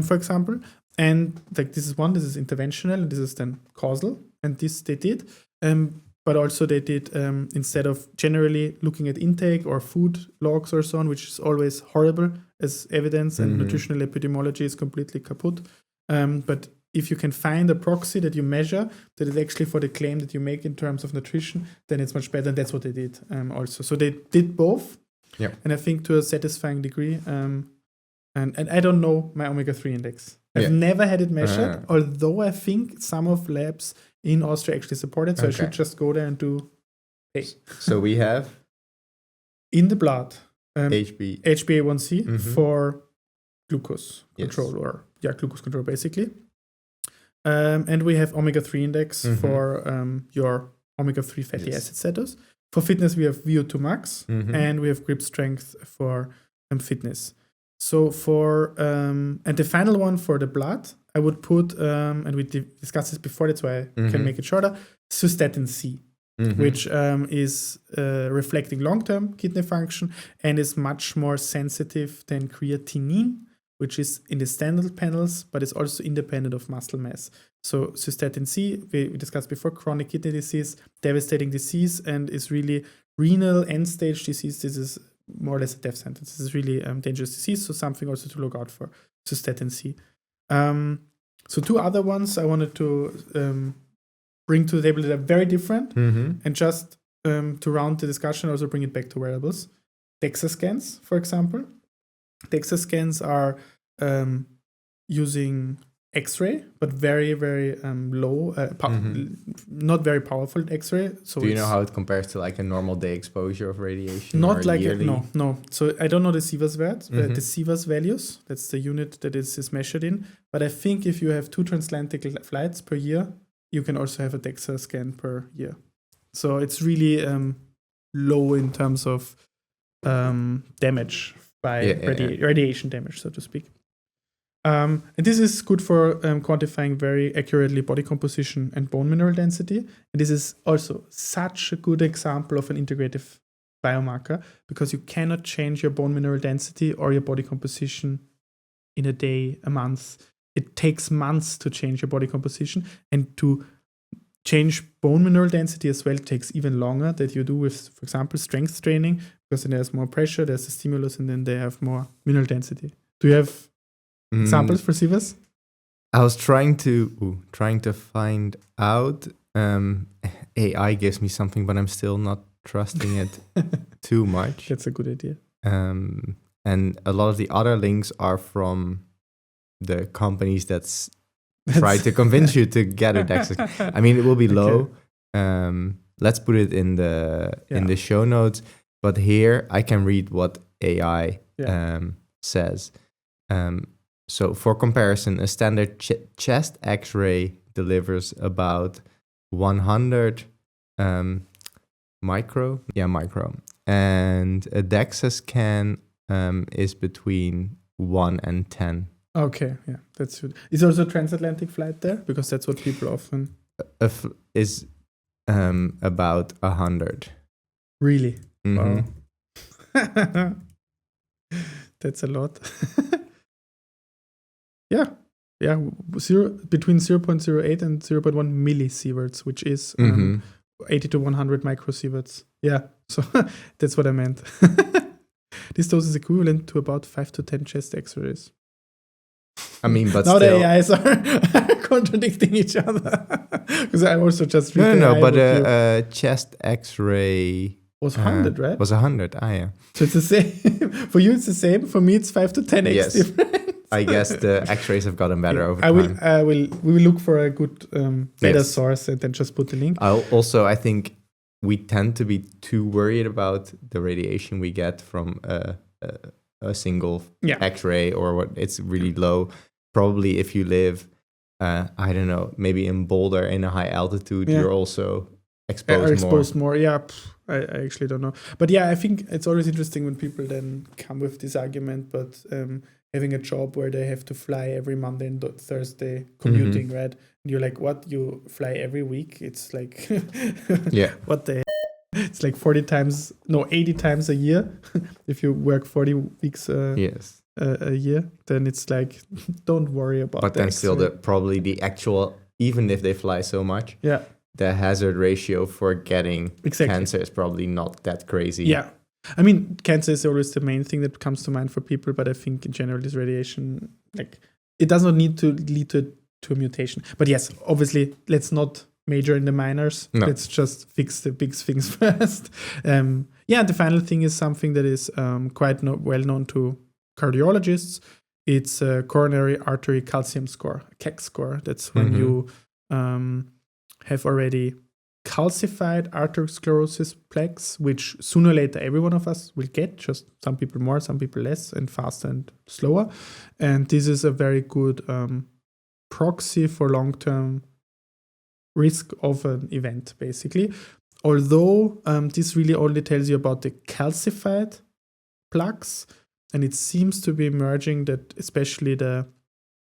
S2: for example. And like this is interventional, and this is then causal. And this they did. But also they did, instead of generally looking at intake or food logs or so on, which is always horrible as evidence, and nutritional epidemiology is completely kaput. But if you can find a proxy that you measure that is actually for the claim that you make in terms of nutrition, then it's much better. And that's what they did also. So they did both.
S1: Yeah.
S2: And I think to a satisfying degree. And I don't know my omega-3 index. I've never had it measured, although I think some of labs in Austria actually support it. So I should just go there and do. Hey.
S1: So we have
S2: in the blood
S1: HbA1c
S2: for glucose control, or glucose control basically. And we have omega-3 index for your omega-3 fatty acid status. For fitness, we have VO2 max, and we have grip strength for fitness. So for and the final one for the blood, I would put, and we discussed this before, that's why I can make it shorter, Cystatin C, which is reflecting long-term kidney function and is much more sensitive than creatinine, which is in the standard panels, but it's also independent of muscle mass. So Cystatin C, we discussed before, chronic kidney disease, devastating disease, and is really renal end-stage disease. This is more or less a death sentence. This is really dangerous disease, so something also to look out for, Cystatin C. So two other ones I wanted to bring to the table that are very different, and just to round the discussion, also bring it back to wearables. DEXA scans, for example. DEXA scans are using X-ray, but very, very low, not very powerful X-ray. So
S1: do you know how it compares to like a normal day exposure of radiation?
S2: Not like no. So I don't know the Sievers the Sievers values. That's the unit that is measured in. But I think if you have 2 transatlantic flights per year, you can also have a DEXA scan per year. So it's really low in terms of damage by radiation damage, so to speak. And this is good for quantifying very accurately body composition and bone mineral density. And this is also such a good example of an integrative biomarker, because you cannot change your bone mineral density or your body composition in a day, a month. It takes months to change your body composition, and to change bone mineral density as well takes even longer that you do with, for example, strength training, because then there's more pressure, there's a stimulus, and then they have more mineral density. Do you have examples for Sievers?
S1: I was trying to find out. AI gives me something, but I'm still not trusting it too much.
S2: That's a good idea.
S1: And a lot of the other links are from the companies that's try to convince you to get a DEXA. I mean, it will be low. Let's put it in the show notes. But here I can read what AI says. So for comparison, a standard chest X-ray delivers about 100 micro. And a DEXA scan is between 1 and 10.
S2: Okay, yeah, that's good. Is there also a transatlantic flight there? Because that's what people often...
S1: is about 100.
S2: Really?
S1: Mm-hmm.
S2: Wow. That's a lot. Between 0.08 and 0.1 millisieverts, which is 80 to 100 microsieverts. Yeah, so that's what I meant. This dose is equivalent to about 5 to 10 chest X-rays.
S1: I mean, but
S2: now
S1: still...
S2: the AIs are contradicting each other. Because I also just read
S1: but a chest X-ray...
S2: was 100, right?
S1: Was 100, yeah.
S2: So it's the same. For you, it's the same. For me, it's 5 to 10x difference.
S1: I guess the X-rays have gotten better over time.
S2: We will look for a good data source and then just put the link.
S1: I think we tend to be too worried about the radiation we get from a single X-ray, or what it's really low. Probably if you live, I don't know, maybe in Boulder in a high altitude, you're also exposed more.
S2: Yeah, I actually don't know. But yeah, I think it's always interesting when people then come with this argument, but having a job where they have to fly every Monday and Thursday commuting, right? And you're like, what? You fly every week? It's like, what the hell? It's like 80 times a year if you work 40 weeks a year, then it's like, don't worry about
S1: But
S2: the
S1: then still,
S2: X-ray.
S1: probably the actual, even if they fly so much,
S2: Yeah,
S1: the hazard ratio for getting
S2: Exactly.
S1: cancer is probably not that crazy.
S2: yeah. I mean, cancer is always the main thing that comes to mind for people, but I think in general, this radiation, like, it does not need to lead to a mutation. But yes, obviously, let's not major in the minors.
S1: No.
S2: Let's just fix the big things first. The final thing is something that is quite well known to cardiologists. It's a coronary artery calcium score, CAC score. That's when you have already calcified arteriosclerosis plaques, which sooner or later every one of us will get, just some people more, some people less, and faster and slower. And this is a very good proxy for long-term risk of an event, basically. Although this really only tells you about the calcified plaques, and it seems to be emerging that especially the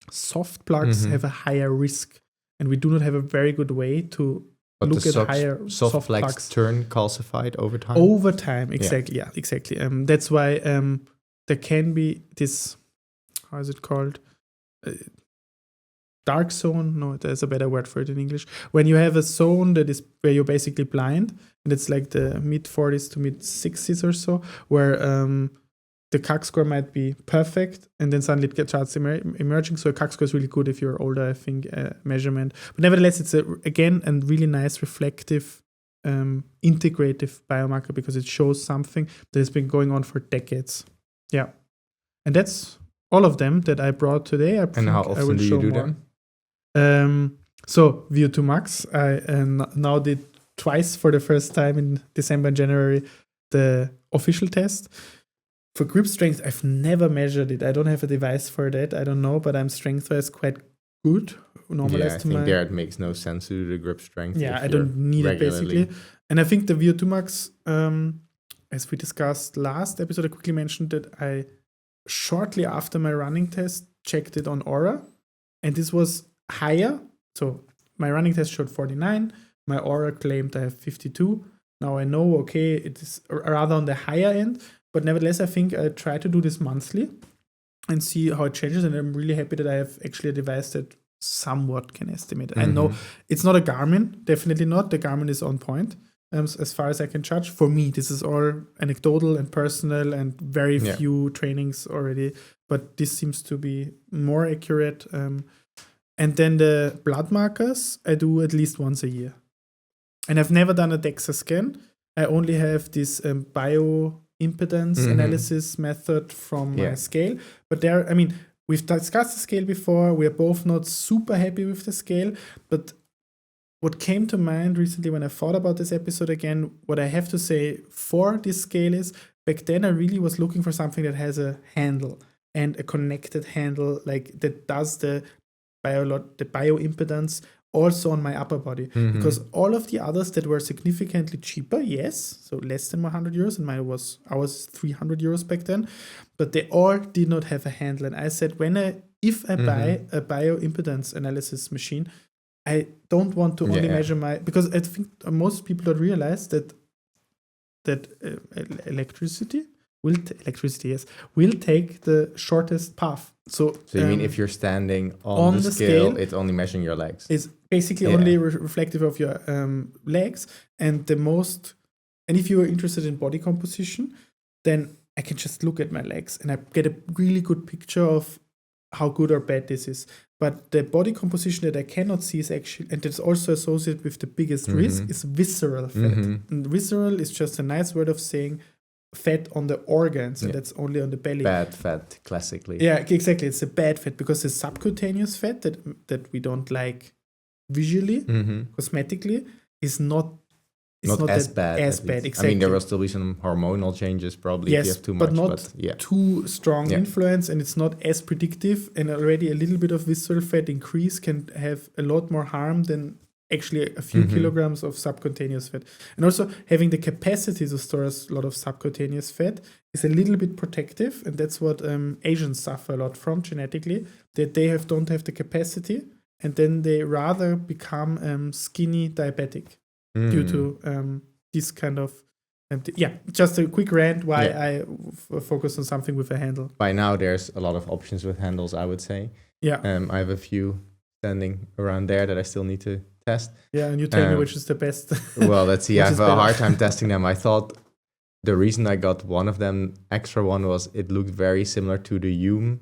S2: soft plaques have a higher risk, and we do not have a very good way to look at higher soft plaques
S1: turn calcified over time.
S2: Over time, exactly. Yeah, exactly. That's why there can be this. How is it called? Dark zone. No, there's a better word for it in English. When you have a zone that is where you're basically blind, and it's like the mid 40s to mid 60s or so, where the CAC score might be perfect, and then suddenly it starts emerging. So a CAC score is really good if you're older, I think, measurement. But nevertheless, it's a really nice reflective, integrative biomarker because it shows something that has been going on for decades. Yeah. And that's all of them that I brought today.
S1: And how often do you do them?
S2: So VO2 max, I now did twice for the first time in December and January, the official test. For grip strength, I've never measured it. I don't have a device for that. I don't know, but I'm strength-wise quite good.
S1: I think there it makes no sense to do the grip strength.
S2: Yeah, I don't need it basically. And I think the VO2 max, as we discussed last episode, I quickly mentioned that I shortly after my running test checked it on Oura, and this was higher. So my running test showed 49. My Oura claimed I have 52. Now I know, okay, it is rather on the higher end. But nevertheless, I think I try to do this monthly and see how it changes. And I'm really happy that I have actually a device that somewhat can estimate. I know it's not a Garmin, definitely not. The Garmin is on point as far as I can judge. For me, this is all anecdotal and personal and very few trainings already. But this seems to be more accurate. And then the blood markers, I do at least once a year. And I've never done a DEXA scan. I only have this Bio-impedance analysis method from my scale. But there, I mean, we've discussed the scale before. We are both not super happy with the scale. But what came to mind recently when I thought about this episode again, what I have to say for this scale is, back then I really was looking for something that has a handle and a connected handle, like that does the bio-impedance also on my upper body, because all of the others that were significantly cheaper, yes, so less than 100 euros, and mine was 300 euros back then, but they all did not have a handle. And I said, if I buy a bio-impedance analysis machine, I don't want to only measure because I think most people don't realize that electricity will take the shortest path. So
S1: you mean if you're standing on the scale, it's only measuring your legs?
S2: It's basically only reflective of your legs. And if you are interested in body composition, then I can just look at my legs and I get a really good picture of how good or bad this is. But the body composition that I cannot see is actually, and it's also associated with the biggest risk, is visceral fat. And visceral is just a nice word of saying fat on the organs, and that's only on the belly.
S1: Bad fat, classically.
S2: Yeah, exactly. It's a bad fat because the subcutaneous fat that we don't like visually, cosmetically, is not
S1: as bad.
S2: Exactly.
S1: I mean, there will still be some hormonal changes probably if you have too much,
S2: but not too strong influence, and it's not as predictive. And already a little bit of visceral fat increase can have a lot more harm than actually a few kilograms of subcutaneous fat. And also having the capacity to store a lot of subcutaneous fat is a little bit protective, and that's what Asians suffer a lot from genetically, that they don't have the capacity, and then they rather become skinny diabetic due to this kind of Yeah, just a quick rant why
S1: Yeah.
S2: I focus on something with a handle.
S1: By now, there's a lot of options with handles, I would say.
S2: Yeah.
S1: I have a few standing around there that I still need to test.
S2: Yeah, and you tell me which is the best.
S1: Well, let's see. I
S2: Which
S1: have
S2: is
S1: a hard
S2: better.
S1: time testing them. I thought the reason I got one of them, extra one, was it looked very similar to the Hume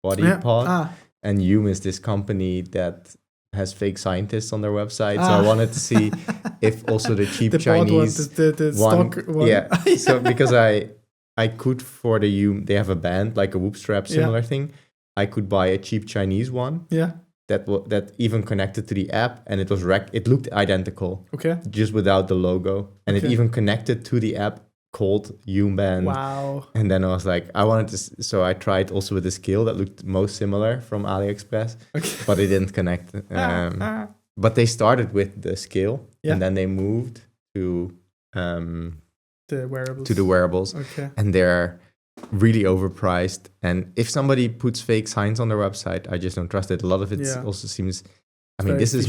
S1: body pod. And Hume is this company that has fake scientists on their website. So I wanted to see if also the cheap
S2: the
S1: Chinese
S2: one, the stock one.
S1: Yeah. So because I could, for the Hume, they have a band, like a whoop strap similar thing. I could buy a cheap Chinese one.
S2: Yeah.
S1: That even connected to the app, and it was it looked identical.
S2: Okay.
S1: Just without the logo. And it even connected to the app called Hume Band.
S2: Wow.
S1: And then I was like, I wanted to, so I tried also with the scale that looked most similar from AliExpress, but it didn't connect. But they started with the scale, and then they moved to
S2: the wearables.
S1: To the wearables.
S2: Okay.
S1: And they're really overpriced. And if somebody puts fake signs on their website, I just don't trust it. A lot of it also seems, I mean, this is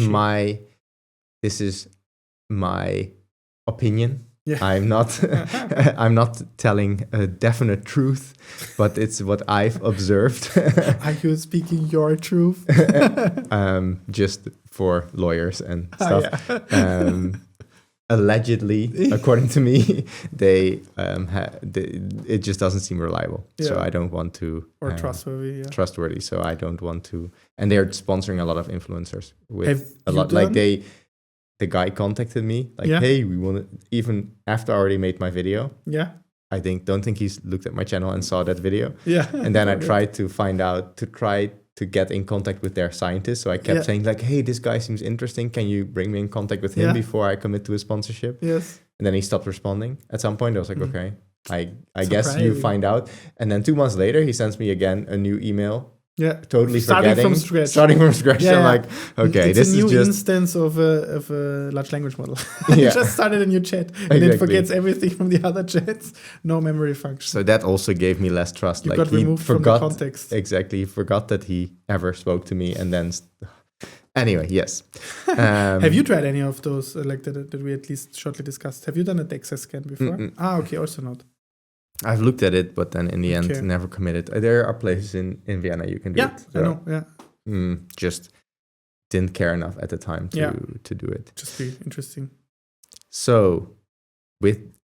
S1: my opinion. Yeah. I'm not telling a definite truth, but it's what I've observed.
S2: Are you speaking your truth?
S1: Just for lawyers and stuff. Allegedly, according to me, it just doesn't seem reliable. Yeah. So I don't want to
S2: trustworthy.
S1: Trustworthy. So I don't want to. And they're sponsoring a lot of influencers with
S2: Have
S1: a lot.
S2: Done?
S1: Like the guy contacted me like, hey, we want to, even after I already made my video.
S2: Yeah.
S1: I don't think he's looked at my channel and saw that video.
S2: Yeah.
S1: And then I tried to try to get in contact with their scientists. So I kept saying like, hey, this guy seems interesting. Can you bring me in contact with him before I commit to a sponsorship?
S2: Yes.
S1: And then he stopped responding. At some point I was like, okay, I guess you find out. And then 2 months later, he sends me again a new email.
S2: Yeah,
S1: totally
S2: starting
S1: forgetting. Starting from scratch. I'm like, okay,
S2: it's
S1: this
S2: a new
S1: is just
S2: instance of a large language model. You just started a new chat, and it forgets everything from the other chats. No memory function.
S1: So that also gave me less trust.
S2: You got removed from the context.
S1: Exactly, he forgot that he ever spoke to me, and then. Anyway, yes.
S2: Have you tried any of those like that we at least shortly discussed? Have you done a DEXA scan before? Okay, also not.
S1: I've looked at it, but then in the end, never committed. There are places in Vienna you can do it.
S2: So, I know,
S1: just didn't care enough at the time to do it.
S2: Just be interesting.
S1: So,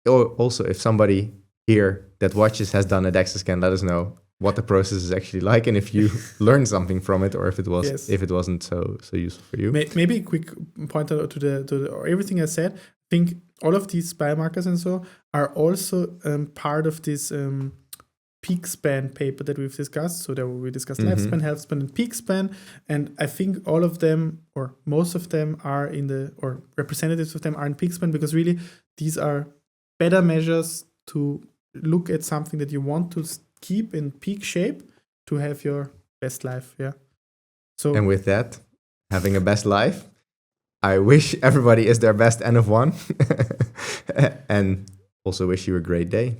S1: also, if somebody here that watches has done a DEXA scan, let us know what the process is actually like, and if you learned something from it, or if it wasn't so useful for you.
S2: Maybe a quick pointer to the everything I said. I think all of these biomarkers and so are also part of this peak span paper that we've discussed. So there we discussed lifespan, health span, and peak span. And I think all of them, or most of them, are or representatives of them are in peak span, because really these are better measures to look at something that you want to keep in peak shape to have your best life. Yeah. So
S1: and with that, having a best life, I wish everybody is their best N of 1. And also wish you a great day.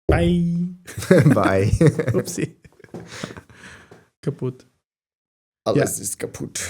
S2: Bye.
S1: Bye.
S2: Upsi. Kaputt.
S1: Alles ist kaputt.